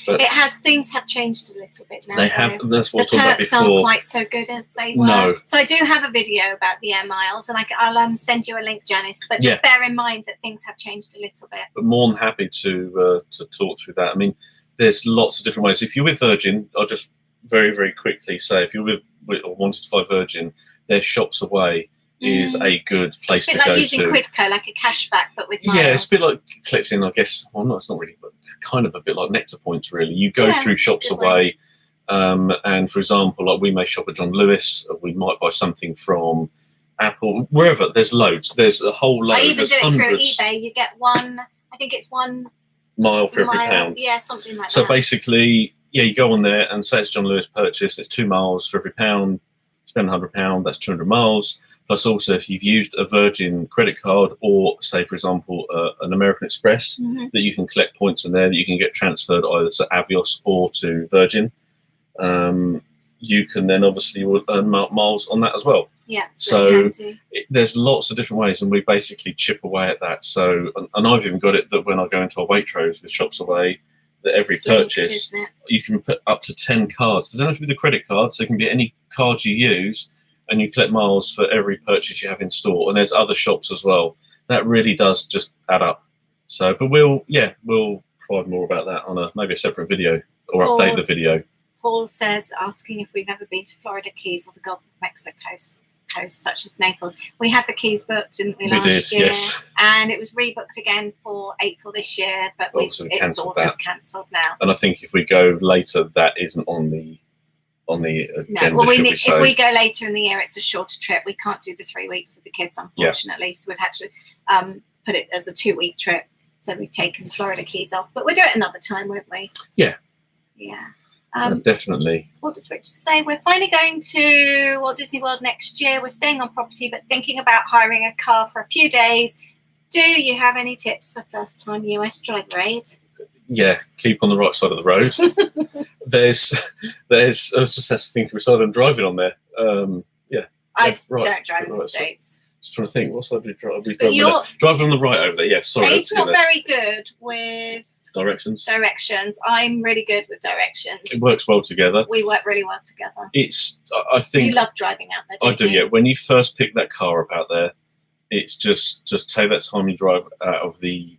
But things have changed a little bit now. They have. That's what I the talked about perks before. aren't quite so good as they were. No. So I do have a video about the air miles, and I'll send you a link, Janice. But just bear in mind that things have changed a little bit. But more than happy to talk through that. I mean, there's lots of different ways. If you're with Virgin, I'll just very, very quickly say, if you're with or wanted to fly Virgin, their shops away is a good place to go to. Like using Quidco, like a cashback, but with miles. Yeah, it's a bit like collecting, I guess. Well, no, it's not really, but kind of a bit like Nectar points, really. You go through shops away, and for example, like we may shop at John Lewis, we might buy something from Apple, wherever. There's loads. There's a whole load. I even There's do it hundreds. through eBay. You get one. I think it's 1 mile for every pound. Yeah, something like that. So basically, you go on there and say it's John Lewis purchase. It's 2 miles for every pound. Spend £100. That's 200 miles. Plus, also, if you've used a Virgin credit card or, say, for example, an American Express, that you can collect points in there that you can get transferred either to Avios or to Virgin, you can then obviously earn miles on that as well. Yeah, so there's lots of different ways, and we basically chip away at that. So, and I've even got it that when I go into our Waitrose with Shops Away, that every purchase, you can put up to 10 cards. They don't have to be the credit cards. They can be any card you use, and you collect miles for every purchase you have in store. And there's other shops as well. That really does just add up. So, but we'll provide more about that on maybe a separate video or update the video. Paul says, asking if we've ever been to Florida Keys or the Gulf of Mexico coast, such as Naples. We had the Keys booked, didn't we, last year? Yes. And it was rebooked again for April this year, but it's all just cancelled now. And I think if we go later, that isn't on the agenda. No, well, if we go later in the year, it's a shorter trip. We can't do the 3 weeks with the kids, unfortunately. Yeah. So we've had to put it as a 2-week trip. So we've taken Florida Keys off, but we'll do it another time, won't we? Yeah. Yeah. Definitely. What does Richard say? We're finally going to Walt Disney World next year. We're staying on property, but thinking about hiring a car for a few days. Do you have any tips for first-time US driver aid? Yeah, keep on the right side of the road. there's. I was just thinking, beside them driving on there. I don't drive in the States. Just trying to think, what side do you drive? Driving on the right over there. Yeah, sorry. It's not very good with directions. I'm really good with directions. It works well together. We work really well together. I think you love driving out there. I do. Yeah. When you first pick that car up out there, it's just take that time you drive out of the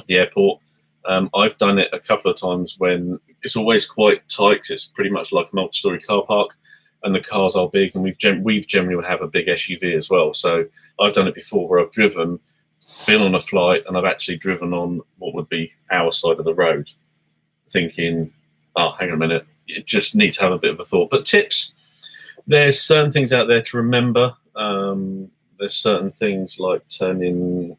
airport. I've done it a couple of times when it's always quite tight 'cause it's pretty much like a multi-story car park, and the cars are big, and we've generally have a big SUV as well. So I've done it before where I've been on a flight, and I've actually driven on what would be our side of the road, thinking, hang on a minute, you just need to have a bit of a thought. But tips, there's certain things out there to remember. There's certain things like turning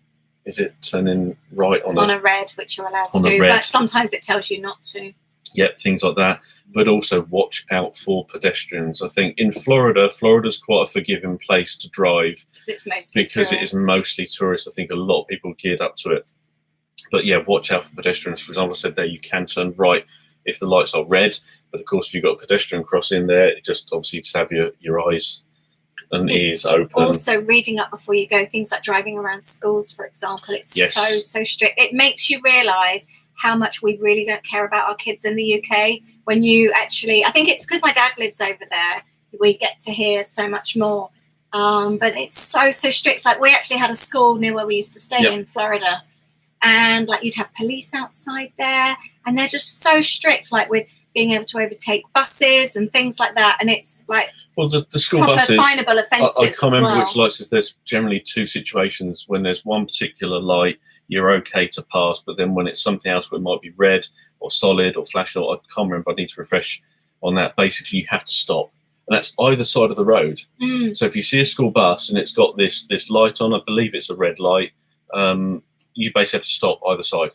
right on a red, which you're allowed to do, but sometimes it tells you not to. Yep, things like that. But also watch out for pedestrians. I think in Florida's quite a forgiving place to drive because it is mostly tourists. I think a lot of people geared up to it. But yeah, watch out for pedestrians. For example, I said there you can turn right if the lights are red. But of course, if you've got a pedestrian crossing there, just obviously just have your eyes and ears open. Also, reading up before you go, things like driving around schools, for example, it's so strict. It makes you realise how much we really don't care about our kids in the UK. When you actually, I think it's because my dad lives over there, we get to hear so much more. But it's so strict. Like we actually had a school near where we used to stay in Florida, and like you'd have police outside there, and they're just so strict, like with being able to overtake buses and things like that. And it's like, well, the school proper buses, finable offences. I can't remember which lights. There's generally two situations. When there's one particular light, you're okay to pass, but then when it's something else where it might be red or solid or flashing, or I can't remember, I need to refresh on that. Basically, you have to stop. And that's either side of the road. So if you see a school bus and it's got this light on, I believe it's a red light, you basically have to stop either side.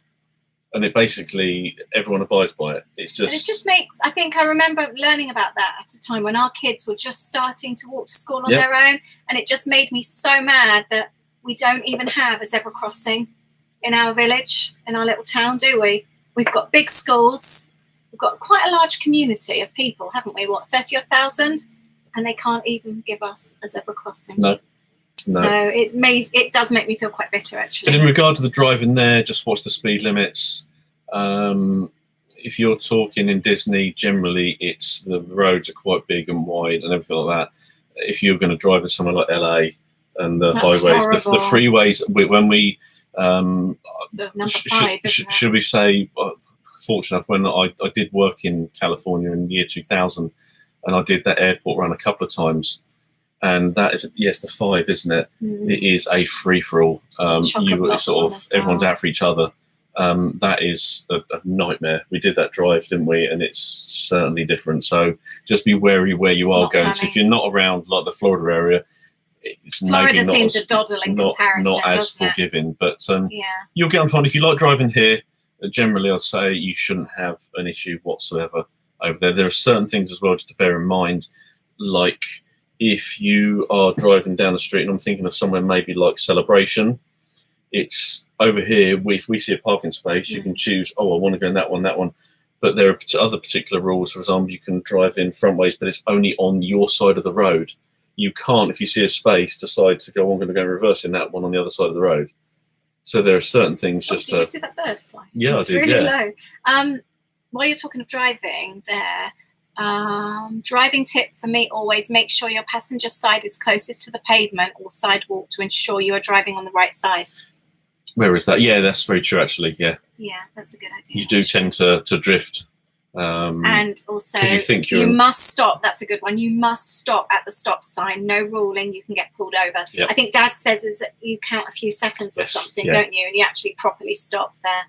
And it basically, everyone abides by it. It's just... And it just makes, I think I remember learning about that at a time when our kids were just starting to walk to school on their own. And it just made me so mad that we don't even have a zebra crossing in our village, in our little town, do we? We've got big schools. We've got quite a large community of people, haven't we? What, 30,000? And they can't even give us a zebra crossing. No. So it does make me feel quite bitter, actually. But in regard to the driving there, just watch the speed limits. If you're talking in Disney, generally it's the roads are quite big and wide and everything like that. If you're going to drive in somewhere like LA and the highways, the freeways, when we should we say, fortunate enough, when I did work in California in the year 2000, and I did that airport run a couple of times. And that is, yes, the 5, isn't it? It is a free-for-all. Everyone's out for each other. That is a nightmare. We did that drive, didn't we? And it's certainly different. So just be wary where you are going. So if you're not around like the Florida area, it's Florida seems a doddle in comparison, not as forgiving. But you'll get on fine. If you like driving here, generally I'll say you shouldn't have an issue whatsoever over there. There are certain things as well just to bear in mind, like if you are driving down the street, and I'm thinking of somewhere maybe like Celebration, it's over here, if we see a parking space, you can choose, I want to go in that one. But there are other particular rules. For example, you can drive in front ways, but it's only on your side of the road. You can't, if you see a space, decide to go, I'm going to go reverse in that one on the other side of the road. So there are certain things just... Did you see that bird fly? Yeah, it's I did, really low. While you're talking of driving there, driving tip for me, always make sure your passenger side is closest to the pavement or sidewalk to ensure you are driving on the right side. Where is that? Yeah, that's very true, actually. Yeah, that's a good idea. You do tend to drift. And also, you must stop. That's a good one. You must stop at the stop sign. No ruling. You can get pulled over. I think Dad says is that you count a few seconds or something, don't you? And you actually properly stop there.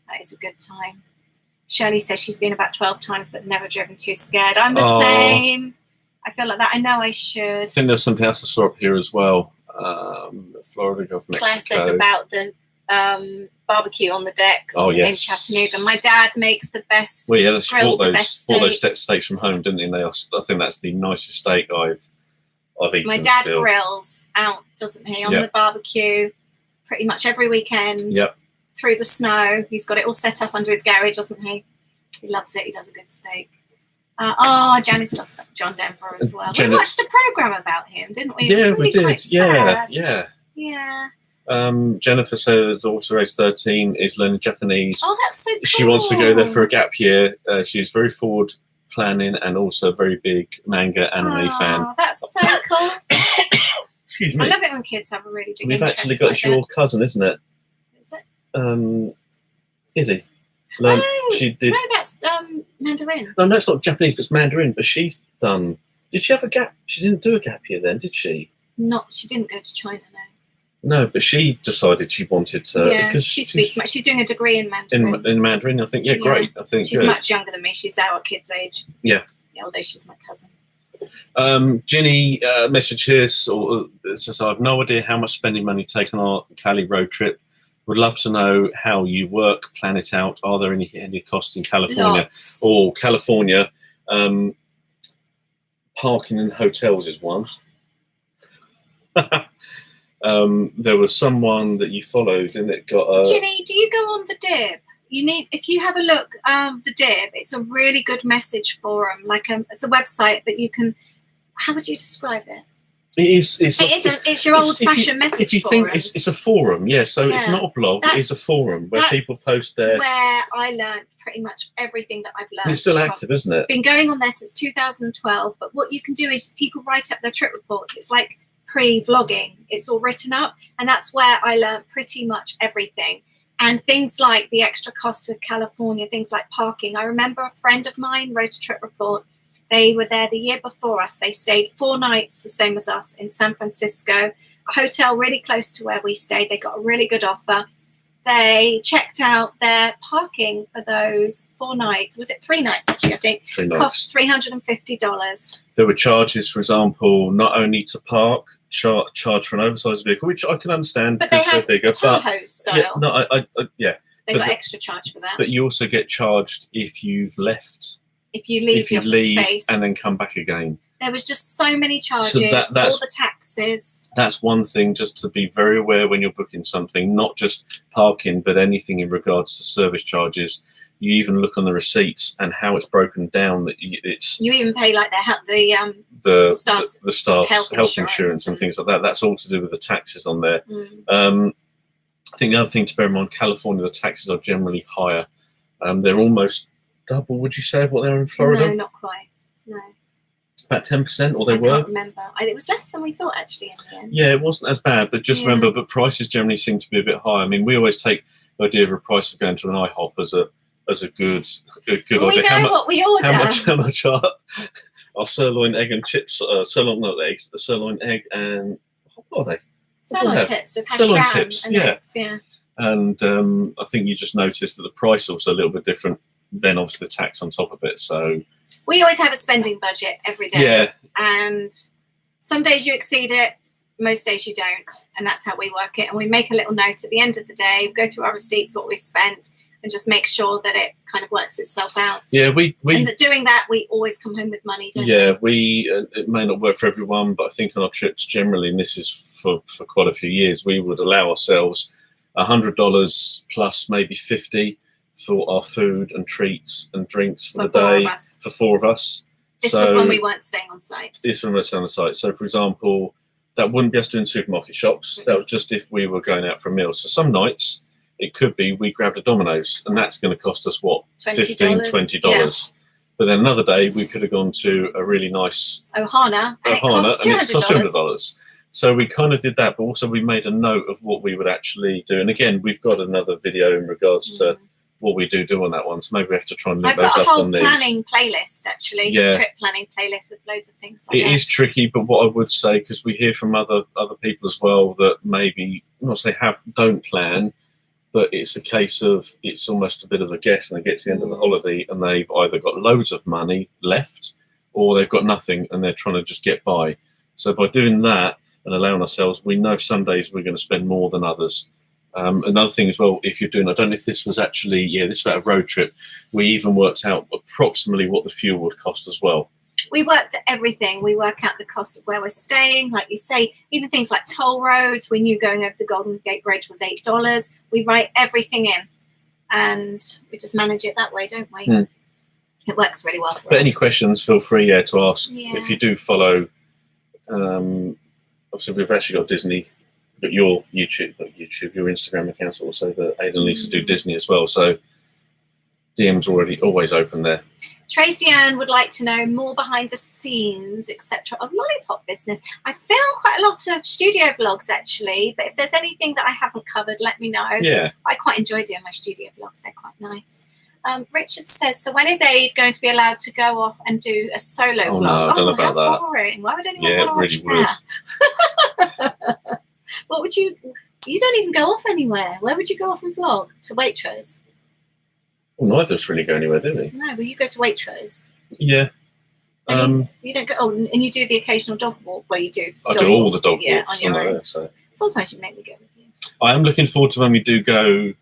That is a good time. Shirley says she's been about 12 times but never driven too scared. I'm the same. I feel like that. I know I should. I think there's something else I saw up here as well. Florida Gulf, Mexico. Claire says about the barbecue on the decks in Chattanooga. My dad makes the best. Well, yeah, they bought those steaks from home, didn't they? I think that's the nicest steak I've eaten. My dad grills out, doesn't he, on the barbecue pretty much every weekend. Through the snow. He's got it all set up under his garage, doesn't he? He loves it. He does a good steak. Janice loves that. John Denver as well. We watched a program about him, didn't we? Yeah, we did. Yeah. Jennifer said her daughter, age 13, is learning Japanese. Oh, that's so cool. She wants to go there for a gap year. She's very forward planning and also a very big manga anime fan. That's so cool. Excuse me. I love it when kids have a really big We've interest actually got your cousin, isn't it? Is it? Izzy. She did. No, that's Mandarin. No, it's not Japanese, but it's Mandarin. But she's done. Did she have a gap? She didn't do a gap year then, did she? She didn't go to China, no. No, but she decided she wanted to. Yeah, because she speaks. She's doing a degree in Mandarin. In Mandarin, I think. Yeah, great. I think she's much younger than me. She's our kid's age. Yeah. Although she's my cousin. Ginny message here says, I have no idea how much spending money taken on our Cali road trip. Would love to know how you work, plan it out. Are there any costs in California? Lots. California, parking in hotels is one. There was someone that you followed and it got Ginny, do you go on the Dib? If you have a look, the Dib, it's a really good message forum. It's a website that you can. How would you describe it? It's your old-fashioned message if you forum. Think it's a forum, so it's not a blog. It's a forum where people post their. Where I learned pretty much everything that I've learned. It's still active, isn't it? Been going on there since 2012. But what you can do is people write up their trip reports. It's like pre-vlogging. It's all written up, and that's where I learned pretty much everything. And things like the extra costs with California, things like parking. I remember a friend of mine wrote a trip report. They were there the year before us. They stayed 4 nights, the same as us, in San Francisco, a hotel really close to where we stayed. They got a really good offer. They checked out their parking for those 4 nights. Was it 3 nights, actually, I think? 3 nights. Cost $350. There were charges, for example, not only to park, charge for an oversized vehicle, which I can understand But they because had they're bigger. Tahoe style. Yeah, no, yeah. They got extra charge for that. But you also get charged if you've left. If you leave your space. And then come back again. There was just so many charges, So that's all the taxes. That's one thing just to be very aware when you're booking something, not just parking, but anything in regards to service charges. You even look on the receipts and how it's broken down. That it's you even pay like the staff's health insurance and things like that. That's all to do with the taxes on there. I think the other thing to bear in mind, California, the taxes are generally higher. They're almost double, would you say, what they are in Florida? No, not quite. No. About 10%, or they were? I can't remember. It was less than we thought, actually, in the end. Yeah, it wasn't as bad, but just remember, but prices generally seem to be a bit higher. I mean, we always take the idea of a price of going to an IHOP as a good well, idea. We know what we order. How much are our sirloin egg and chips? Sirloin egg and what are they? Sirloin tips with hash sirloin brown tips, and yeah. eggs, yeah. And I think you just noticed that the price also a little bit different. Then obviously the tax on top of it. So we always have a spending budget every day. Yeah. And some days you exceed it, most days you don't. And that's how we work it. And we make a little note at the end of the day, we go through our receipts, what we've spent, and just make sure that it kind of works itself out. Yeah, and that doing that, we always come home with money, don't we? It may not work for everyone, but I think on our trips generally, and this is for quite a few years, we would allow ourselves $100 plus maybe 50 for our food and treats and drinks for the day for 4 of us. This was when we weren't staying on site. This when we were staying on site. So, for example, that wouldn't be us doing supermarket shops. Mm-hmm. That was just if we were going out for a meal. So some nights it could be we grabbed a Domino's, and that's going to cost us what, $15, $20. Yeah. But then another day we could have gone to a really nice Ohana, and it cost $200. So we kind of did that, but also we made a note of what we would actually do. And again, we've got another video in regards to what we do on that one. So maybe we have to try and link those up on these. I've got a whole planning playlist, actually. Trip planning playlist with loads of things like that. It is tricky, but what I would say, because we hear from other people as well that maybe, not say don't plan, but it's a case of it's almost a bit of a guess, and they get to the end of the holiday and they've either got loads of money left or they've got nothing and they're trying to just get by. So by doing that and allowing ourselves, we know some days we're going to spend more than others. Another thing as well, if you're doing, I don't know if this was actually, this is about a road trip, we even worked out approximately what the fuel would cost as well. We worked at everything. We work out the cost of where we're staying. Like you say, even things like toll roads, we knew going over the Golden Gate Bridge was $8. We write everything in and we just manage it that way, don't we? It works really well for us. But any questions, feel free to ask. If you do follow, obviously we've actually got Disney, got your YouTube, your Instagram accounts also, that Ada and Lisa do Disney as well. So DM's always open there. Tracy Ann would like to know more behind the scenes, etc., of Lollipop business. I film quite a lot of studio vlogs, actually, but if there's anything that I haven't covered, let me know. Yeah. I quite enjoy doing my studio vlogs. They're quite nice. Richard says, so when is Aid going to be allowed to go off and do a solo vlog? No, I don't know about that. Boring. Why would anyone want to really watch that? What would you don't even go off anywhere. Where would you go off and vlog? To Waitrose? Well, neither of us really go anywhere, do we? No, well, you go to Waitrose. Yeah. You don't go. Oh, and you do the occasional dog walk where you do. I do all the dog walks on your own. There, so. Sometimes you make me go with you. I am looking forward to when we do go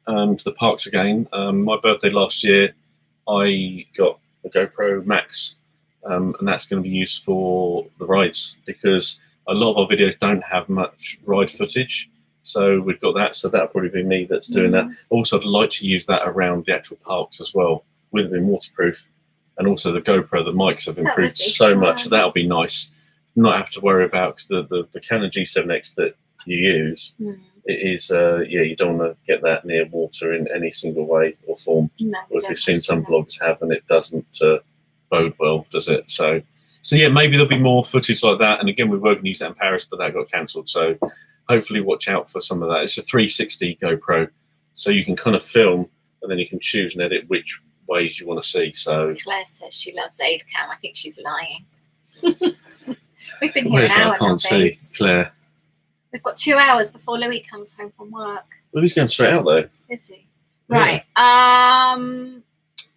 to the parks again. My birthday last year, I got a GoPro Max, and that's going to be used for the rides because a lot of our videos don't have much ride footage. So we've got that. So that'll probably be me that's doing that. Also, I'd like to use that around the actual parks as well, with it being waterproof. And also the GoPro, the mics have improved so much. So that'll be nice. Not have to worry about the Canon G7X that you use. It is, you don't want to get that near water in any single way or form. No, as we've seen some vlogs have, and it doesn't bode well, does it? So yeah, maybe there'll be more footage like that. And again, we were going to use that in Paris, but that got cancelled. So hopefully watch out for some of that. It's a 360 GoPro. so you can kind of film, and then you can choose and edit which ways you want to see. So Claire says she loves AidCam. I think she's lying. We've been here where's an that? hour I can't now, see babes. Claire. We've got 2 hours before Louis comes home from work. Louis going straight out though. Is he? Yeah. Right.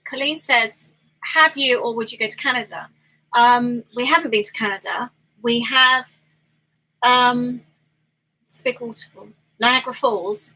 Colleen says, have you or would you go to Canada? We haven't been to Canada. We have what's the big waterfall? Niagara Falls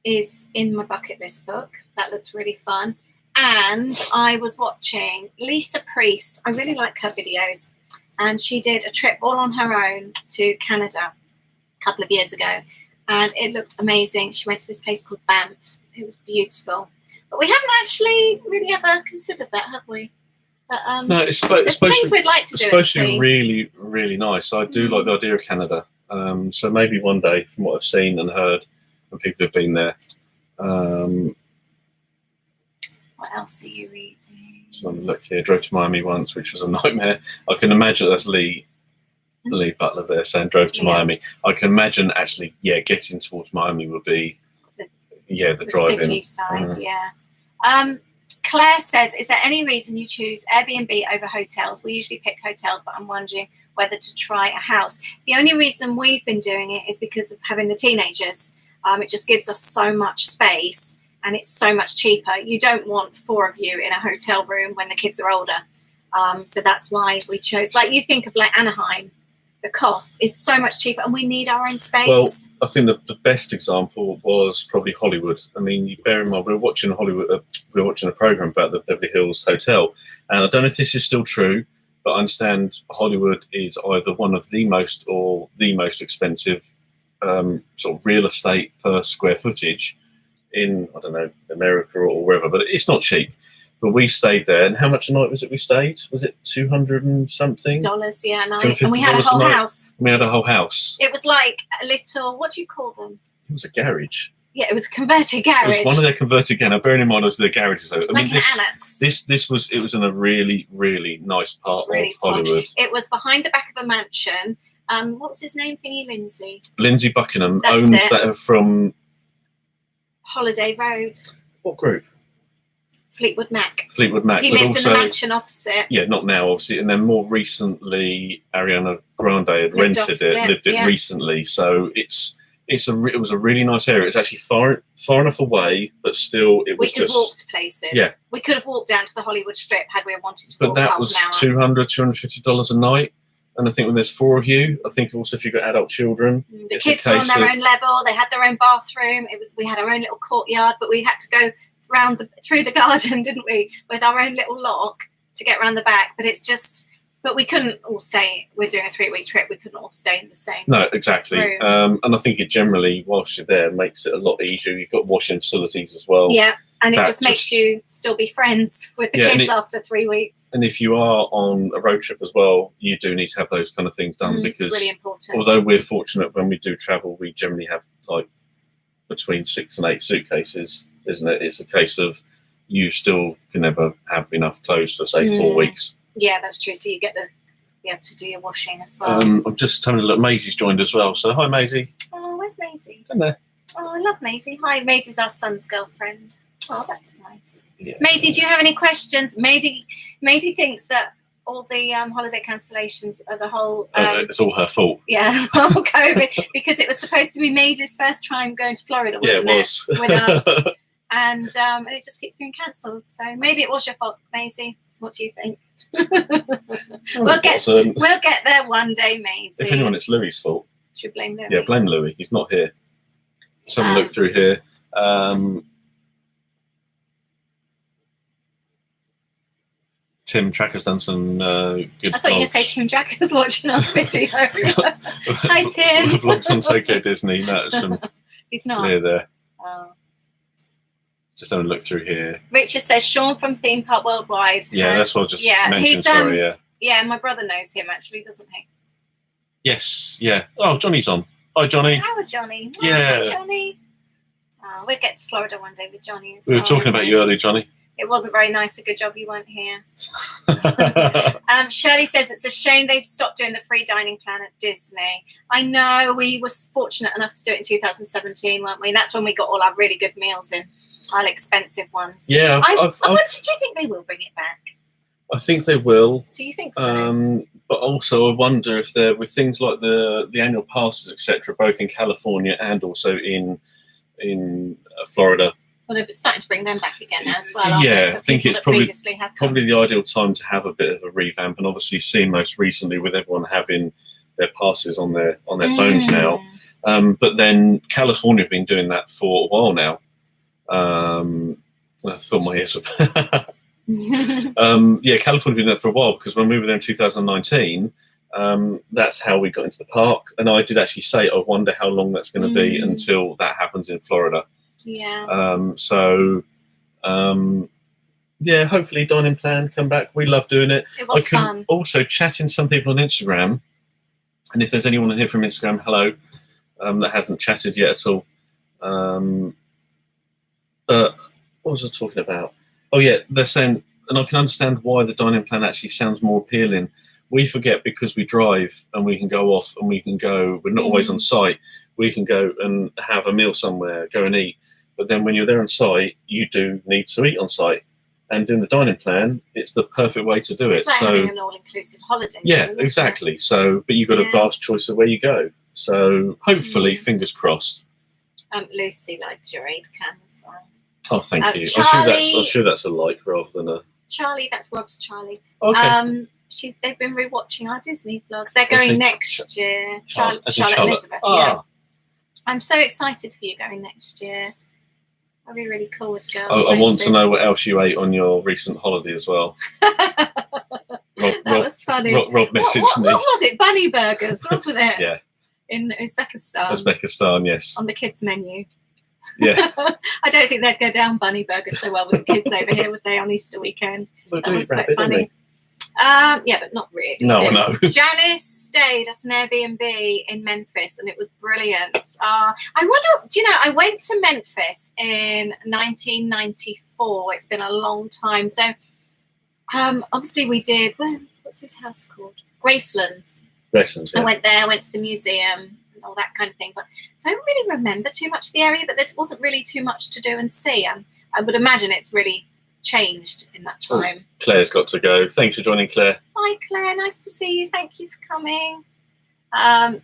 is in my bucket list book. That looked really fun. And I was watching Lisa Priest. I really like her videos. And she did a trip all on her own to Canada a couple of years ago. And it looked amazing. She went to this place called Banff. It was beautiful. But we haven't actually really ever considered that, have we? But, No, it's supposed things to, we'd like to it's do supposed to and be see. really, really nice. I do like the idea of Canada. So maybe one day, from what I've seen and heard, when people have been there. What else are you reading? Just have a look here. Drove to Miami once, which was a nightmare. I can imagine that's Lee Butler there saying drove to Miami. I can imagine actually, getting towards Miami would be, the drive-in. City side, Claire says, is there any reason you choose Airbnb over hotels? We usually pick hotels, but I'm wondering whether to try a house. The only reason we've been doing it is because of having the teenagers. It just gives us so much space and it's so much cheaper. You don't want 4 of you in a hotel room when the kids are older. So that's why we chose, like you think of like Anaheim, the cost is so much cheaper and we need our own space. Well, I think the best example was probably Hollywood. I mean, you bear in mind, we were watching a program about the Beverly Hills Hotel. And I don't know if this is still true, but I understand Hollywood is either one of the most or the most expensive sort of real estate per square footage in, I don't know, America or wherever, but it's not cheap. But we stayed there, and how much a night was it we stayed? Was it $200 and something? Dollars, yeah, night. And we had a whole house. We had a whole house. It was like a little, what do you call them? It was a garage. Yeah, it was a converted garage. It was one of their converted garages. Now, bearing in mind, it was their garages. I like mean, an annex. It was in a really, really nice part of Hollywood. Posh. It was behind the back of a mansion. What was his name? Thingy Lindsay. Lindsay Buckingham That's owned it. that from Holiday Road. What group? Fleetwood Mac. Fleetwood Mac. He but lived also, in the mansion opposite. Yeah, not now, obviously. And then more recently, Ariana Grande had lived it recently. So it was a really nice area. It's actually far enough away, but still it was we could walk to places. Yeah. We could have walked down to the Hollywood Strip had we wanted to walk. But that was $200, $250 a night. And I think when there's 4 of you, I think also if you've got adult children, the kids were on their own level. They had their own bathroom. We had our own little courtyard, but we had to go through the garden, didn't we, with our own little lock to get around the back. But we couldn't all stay. We're doing a 3-week trip. We couldn't all stay in the same. No, exactly. room. And I think it generally, whilst you're there, makes it a lot easier. You've got washing facilities as well. Yeah, and it just makes you still be friends with the kids after 3 weeks. And if you are on a road trip as well, you do need to have those kind of things done because it's really important. Although we're fortunate when we do travel, we generally have like between 6 and 8 suitcases, isn't it? It's a case of you still can never have enough clothes for say 4 weeks. Yeah, that's true. So you have to do your washing as well. I'm just having a look. Maisie's joined as well. So hi, Maisie. Oh, where's Maisie? In there. Oh, I love Maisie. Hi, Maisie's our son's girlfriend. Oh, that's nice. Yeah. Maisie, do you have any questions? Maisie thinks that all the holiday cancellations are the whole... it's all her fault. Yeah, whole COVID, because it was supposed to be Maisie's first time going to Florida, wasn't it? With us. And it just keeps being cancelled. So maybe it was your fault, Maisie. What do you think? We'll get there one day, Maisie. If anyone, it's Louis' fault. Should we blame Louis? Yeah, blame Louis. He's not here. Let's have a look through here. Tim Tracker's done some good I thought you were going to say Tim Tracker's watching our video. Hi, Tim. Vlogs on Tokyo Disney. No, it's from He's not. near there. Oh. Just having a look through here. Richard says Sean from Theme Park Worldwide. Yeah, that's what I just mentioned. Sorry, yeah. Yeah, my brother knows him actually, doesn't he? Yes, yeah. Oh, Johnny's on. Hi, Johnny. Hello, Johnny. Yeah. Hi, Johnny. We'll get to Florida one day with Johnny as We well. were talking about you earlier, Johnny. It wasn't very nice. A good job you weren't here. Shirley says it's a shame they've stopped doing the free dining plan at Disney. I know, we were fortunate enough to do it in 2017, weren't we? That's when we got all our really good meals in, our expensive ones. Yeah, I wonder, do you think they will bring it back? I think they will. Do you think so? But also I wonder if they're with things like the annual passes, etc., both in California and also in Florida. Well, they're starting to bring them back again now as well. Yeah, I think it's probably the ideal time to have a bit of a revamp, and obviously seen most recently with everyone having their passes on their phones now. But then California have been doing that for a while now. I thought my ears were. Yeah, California been there for a while, because when we were there in 2019, that's how we got into the park. And I did actually say, I wonder how long that's going to be until that happens in Florida. Yeah. Yeah, hopefully dining plan come back. We love doing it. It was fun. Also chatting some people on Instagram, and if there's anyone here from Instagram, hello, that hasn't chatted yet at all. What was I talking about? Oh yeah, they're saying, and I can understand why the dining plan actually sounds more appealing. We forget because we drive and we can go off and we can go, we're not always on site. We can go and have a meal somewhere, go and eat. But then when you're there on site, you do need to eat on site. And doing the dining plan, it's the perfect way to do it. It's like having an all-inclusive holiday. Yeah, exactly. It? So, but you've got a vast choice of where you go. So hopefully, fingers crossed. Lucy liked your aid can as well. Oh, thank you. Charlie, I'm sure that's a like rather than a... Charlie, that's Rob's Charlie. Okay. They've been rewatching our Disney vlogs. They're going next year. Charlotte Elizabeth. Oh. Yeah. I'm so excited for you going next year. That'll be really cool with girls. I want to know what else you ate on your recent holiday as well. That was funny. Rob messaged me. What was it? Bunny burgers, wasn't it? Yeah. In Uzbekistan. Uzbekistan, yes. On the kids' menu. Yeah. I don't think they'd go down bunny burgers so well with the kids over here, would they, on Easter weekend? That was quite funny. Yeah, but not really. No. Janice stayed at an Airbnb in Memphis, and it was brilliant. I wonder, do you know, I went to Memphis in 1994. It's been a long time. So, obviously we did, what's his house called? Graceland's. Graceland's, yeah. I went there, went to the museum, and all that kind of thing. But I don't really remember too much of the area, but there wasn't really too much to do and see. I would imagine it's really changed in that time. Oh, Claire's got to go. Thanks for joining, Claire. Hi, Claire. Nice to see you. Thank you for coming.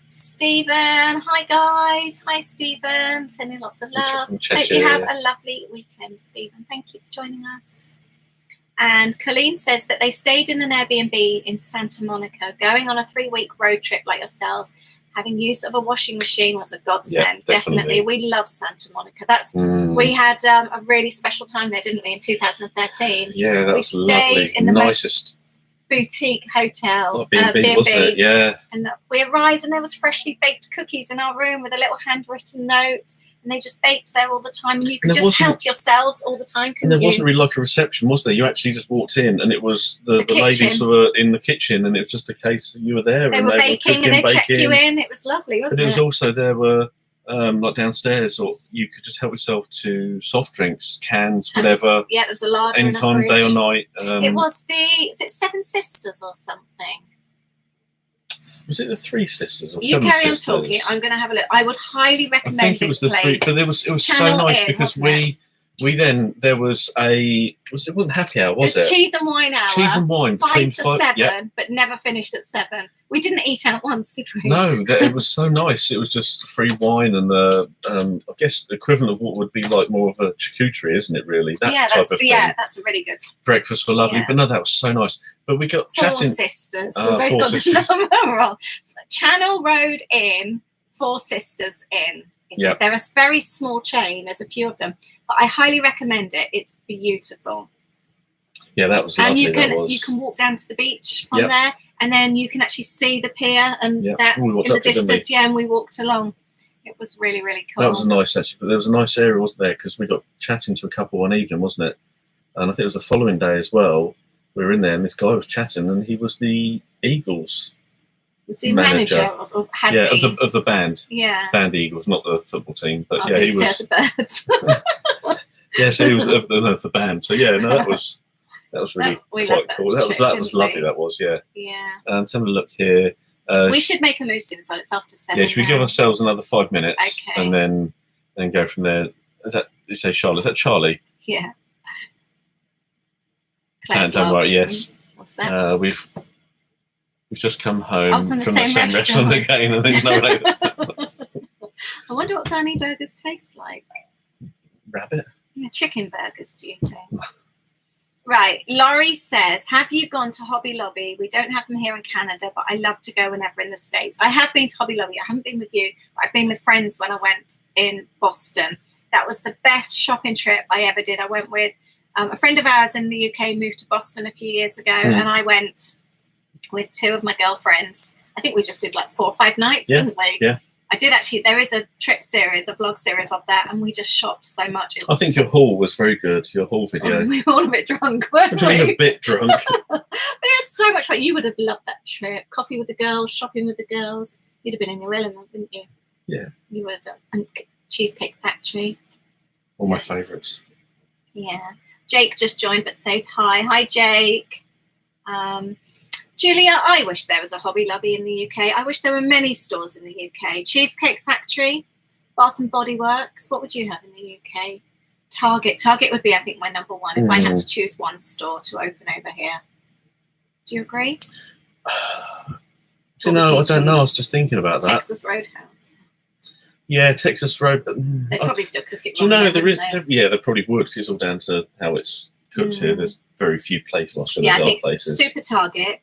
Stephen. Hi, guys. Hi, Stephen. Sending lots of love. Hope you have a lovely weekend, Stephen. Thank you for joining us. And Colleen says that they stayed in an Airbnb in Santa Monica, going on a 3-week road trip like yourselves. Having use of a washing machine was a godsend. Yeah, definitely. We love Santa Monica. We had a really special time there, didn't we, in 2013? Yeah, that was lovely. We stayed in the nicest boutique hotel, B&B, wasn't it? Yeah. And we arrived, and there was freshly baked cookies in our room with a little handwritten note. And they just baked there all the time. And you could just help yourselves all the time, couldn't you? There wasn't really like a reception, was there? You actually just walked in, and it was the ladies were in the kitchen, and it was just a case you were there. They were baking, and they checked you in. It was lovely, wasn't it? But it was also, there were, like downstairs, or you could just help yourself to soft drinks, cans, whatever. There was a large anytime, day or night. It was is it Seven Sisters or something? Was it the Three Sisters or you Seven carry Sisters? on talking. I'm going to have a look. I would highly recommend I think it was this place. But it was so nice because we then, there was it wasn't happy hour, was it? Cheese and wine hour. Cheese and wine. 5 to 7, yeah. but never finished at 7. We didn't eat out once, did we? No, it was so nice. It was just free wine and I guess the equivalent of what would be like more of a charcuterie, isn't it, really? That type of thing. Yeah, that's a really good. Breakfast were lovely, but no, that was so nice. But we got chatting. Four Sisters. We both got the number wrong. Channel Road Inn, Four Sisters Inn. They're a very small chain. There's a few of them, but I highly recommend it. It's beautiful. Yeah, that was lovely. And you can walk down to the beach from there, and then you can actually see the pier and that in the distance. Yeah, and we walked along. It was really, really cool. That was nice, actually. But there was a nice area, wasn't there? Because we got chatting to a couple one evening, wasn't it? And I think it was the following day as well. We were in there, and this guy was chatting, and he was the Eagles. Was he manager of the band? Yeah, band Eagles, not the football team, but he was. The birds. Yeah, so he was of the band. So yeah, no, that was really quite cool. That was lovely. That was, yeah. Yeah. Let's have a look here. We should make a move soon, so it's after 7. Yeah, should we give ourselves another 5 minutes, Okay. and then go from there? Is that, you say Charlotte? Is that Charlie? Yeah. And don't worry, yes. What's that? We've just come home from the same restaurant again, and then I wonder what Fanny burgers taste like. Rabbit? Yeah, chicken burgers, do you think? Right, Laurie says, have you gone to Hobby Lobby? We don't have them here in Canada, but I love to go whenever in the States. I have been to Hobby Lobby. I haven't been with you, but I've been with friends when I went in Boston. That was the best shopping trip I ever did. I went with a friend of ours in the UK, moved to Boston a few years ago, and I went with 2 of my girlfriends. I think we just did like 4 or 5 nights, didn't we? Yeah. I did actually. There is a trip series, a vlog series of that, and we just shopped so much. I think your haul was very good. Your haul video. We were all a bit drunk, weren't we? A bit drunk. We had so much fun. You would have loved that trip. Coffee with the girls, shopping with the girls. You'd have been in your element, wouldn't you? Yeah. You would have. And Cheesecake Factory. All my favourites. Yeah. Jake just joined but says hi. Hi, Jake. Julia, I wish there was a Hobby Lobby in the UK. I wish there were many stores in the UK. Cheesecake Factory, Bath and Body Works. What would you have in the UK? Target. Target would be, I think, my number one if I had to choose one store to open over here. Do you agree? I don't know. I was just thinking about that. Texas Roadhouse. Yeah, Texas Road. But they'd probably still cook it. Do you know there is? Yeah, they probably would, because it's all down to how it's cooked here. There's very few places. Well, I think places. Super Target.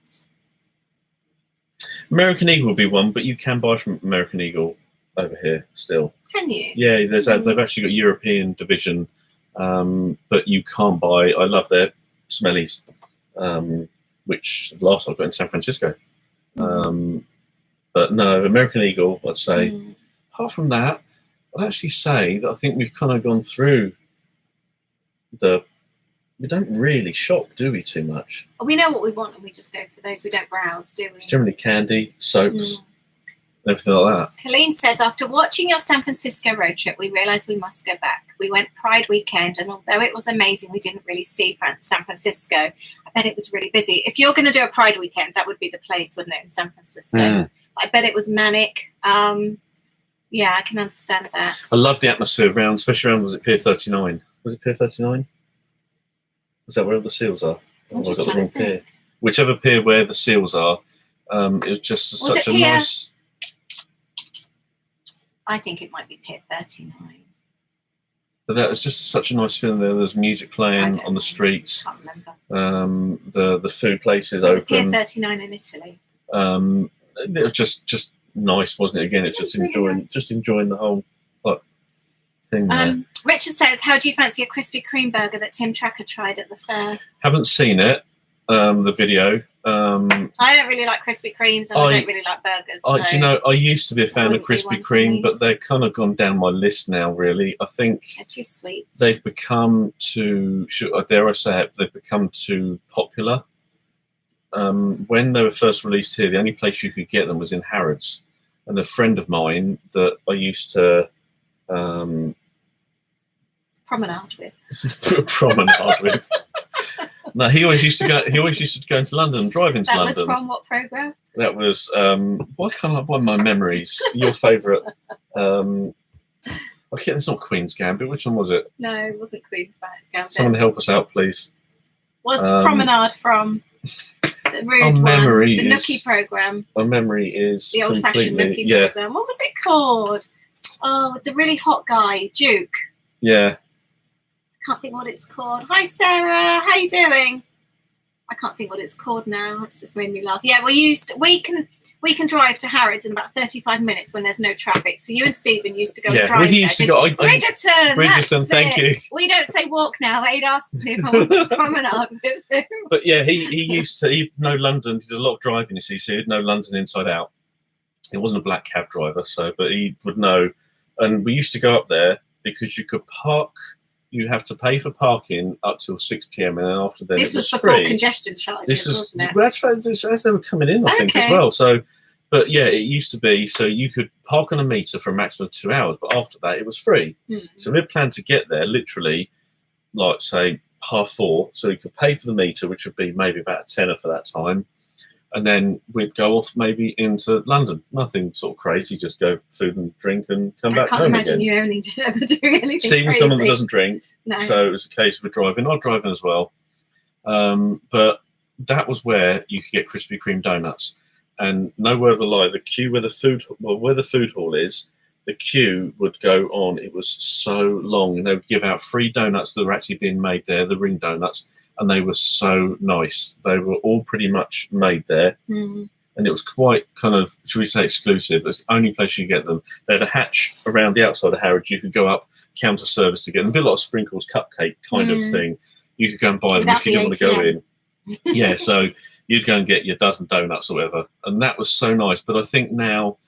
American Eagle would be one, but you can buy from American Eagle over here still. Can you? Yeah, they've actually got a European division, but you can't buy. I love their smellies, which last I got in San Francisco. But no, American Eagle, I'd say. Apart from that, I'd actually say that I think we've kind of gone through we don't really shop, do we, too much? We know what we want and we just go for those. We don't browse, do we? It's generally candy, soaps, everything like that. Colleen says, after watching your San Francisco road trip, we realised we must go back. We went Pride weekend, and although it was amazing, we didn't really see San Francisco. I bet it was really busy. If you're going to do a Pride weekend, that would be the place, wouldn't it, in San Francisco? I bet it was manic. Yeah, I can understand that. I love the atmosphere around, especially around, was it Pier 39? Was it Pier 39? Is that where all the seals are? I'm just trying to think. Whichever pier where the seals are, it was just such a nice... I think it might be Pier 39. But that was just such a nice feeling there. There's music playing on the streets. I can't remember. The food places was open. Pier 39 in Italy. It was just nice, wasn't it? Again, it's just enjoying the whole thing there. Richard says, how do you fancy a Krispy Kreme burger that Tim Tracker tried at the fair? Haven't seen it, the video. I don't really like Krispy Kremes, and I don't really like burgers. Do you know, I used to be a fan of Krispy Kreme, but they've kind of gone down my list now, really. I think they're too sweet. They've become too, dare I say it, they've become too popular. When they were first released here, the only place you could get them was in Harrods. And a friend of mine that I used to... promenade with. No, he always used to go. He always used to go into London, drive into London. That was from what program? That was why my memories? Your favourite? Okay, it's not Queen's Gambit. Which one was it? No, it wasn't Queen's Gambit. Someone help us out, please. Was Promenade from the rude one? Memory the Nookie program. My memory is the old-fashioned Nookie program. What was it called? Oh, with the really hot guy, Duke. Yeah. I can't think what it's called. Hi, Sarah. How you doing? I can't think what it's called now. It's just made me laugh. Yeah, we can drive to Harrods in about 35 minutes when there's no traffic. So you and Stephen used to go and drive. We used to go. Bridgerton, thank you. We don't say walk now. Aid asks me if I want to promenade with him. But yeah, he used to. He know London. He did a lot of driving. You see, so he'd know London inside out. He wasn't a black cab driver, but he would know. And we used to go up there because you could park. You have to pay for parking up till 6 p.m. and then after that, this was before congestion charges, wasn't it? Well, actually, as they were coming in, I think as well. So, but yeah, it used to be so you could park on a meter for a maximum of 2 hours, but after that, it was free. So we had planned to get there literally like say 4:30, so we could pay for the meter, which would be maybe about a tenner for that time, and then we'd go off maybe into London. Nothing sort of crazy, just go food and drink and come back home again. I can't imagine you only ever doing anything Stephen's crazy. someone that doesn't drink, No. so it was a case of driving. I'm driving as well, but that was where you could get Krispy Kreme donuts. And no word of a lie, the queue where the food hall is, the queue would go on. It was so long, and they would give out free donuts that were actually being made there, the ring donuts, and they were so nice. They were all pretty much made there, and it was quite kind of, should we say, exclusive. That's the only place you get them. They had a hatch around the outside of Harrods. You could go up counter service to get them. A bit like a sprinkles cupcake kind of thing. You could go and buy them if you didn't want to go in. Yeah, so you'd go and get your dozen donuts or whatever, and that was so nice. But I think now,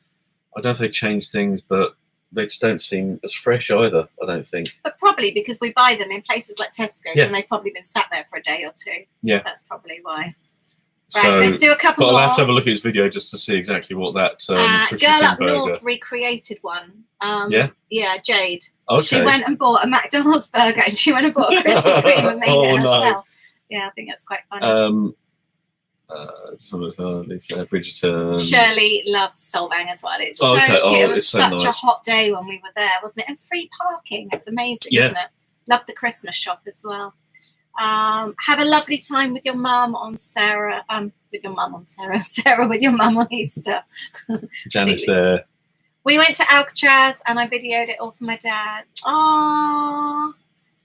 I don't know if they changed things, but they just don't seem as fresh either, I don't think. But probably because we buy them in places like Tesco's, and they've probably been sat there for a day or two. Yeah. That's probably why. Right, so, let's do a couple more. But I'll have to have a look at his video just to see exactly what that Girl Up North recreated one. Yeah, Jade. Okay. She went and bought a McDonald's burger, and she went and bought a Krispy Kreme and made it herself. Yeah, I think that's quite funny. Bridgerton. Shirley loves Solvang as well. It's so cute. It was such a hot day when we were there, wasn't it? And free parking. It's amazing, isn't it? Love the Christmas shop as well. Have a lovely time with your mum on Sarah. Sarah with your mum on Easter. Janice there. We went to Alcatraz and I videoed it all for my dad. Aww.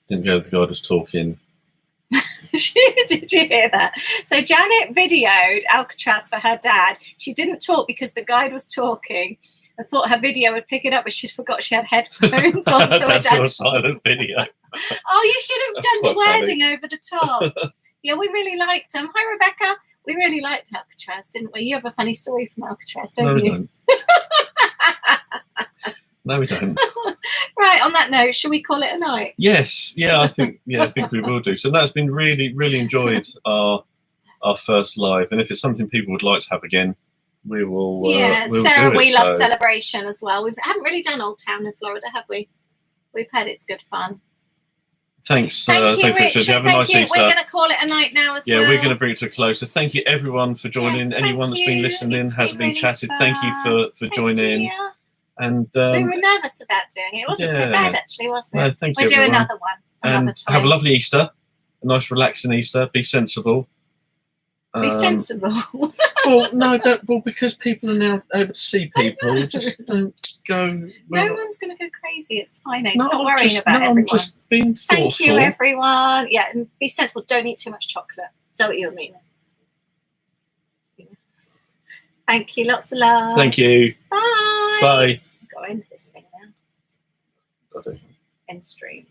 Didn't go. The guy was talking. Did you hear that? So Janet videoed Alcatraz for her dad. She didn't talk because the guide was talking. I thought her video would pick it up, but she forgot she had headphones on. So that's a silent video. Oh, you should have done the wording over the top. Yeah, we really liked them. Hi, Rebecca. We really liked Alcatraz, didn't we? You have a funny story from Alcatraz, don't you? Don't. No, we don't. Right, on that note, shall we call it a night? Yes, I think we will do. So that's been really, really enjoyed our first live, and if it's something people would like to have again, we will. Sarah, we love celebration as well. We haven't really done Old Town in Florida, have we? We've had it's good fun. Thanks, thank you, Richard. Have a nice Easter. We're going to call it a night now as well. Yeah, we're going to bring it to a close. So thank you, everyone, for joining. Anyone that's been listening, hasn't been chatted, thank you for joining. And we were nervous about doing it. It wasn't so bad, actually, was it? No, thank you. We'll do another one another time. Have a lovely Easter, a nice relaxing Easter. Be sensible. Be sensible. Well, no, don't. Well, because people are now able to see people, just don't go. No one's going to go crazy. It's fine. Stop worrying about everyone. I'm just being thoughtful. Thank you, everyone. Yeah, and be sensible. Don't eat too much chocolate. Is that what you mean? Thank you. Lots of love. Thank you. Bye. Bye. Go into this thing now. End stream.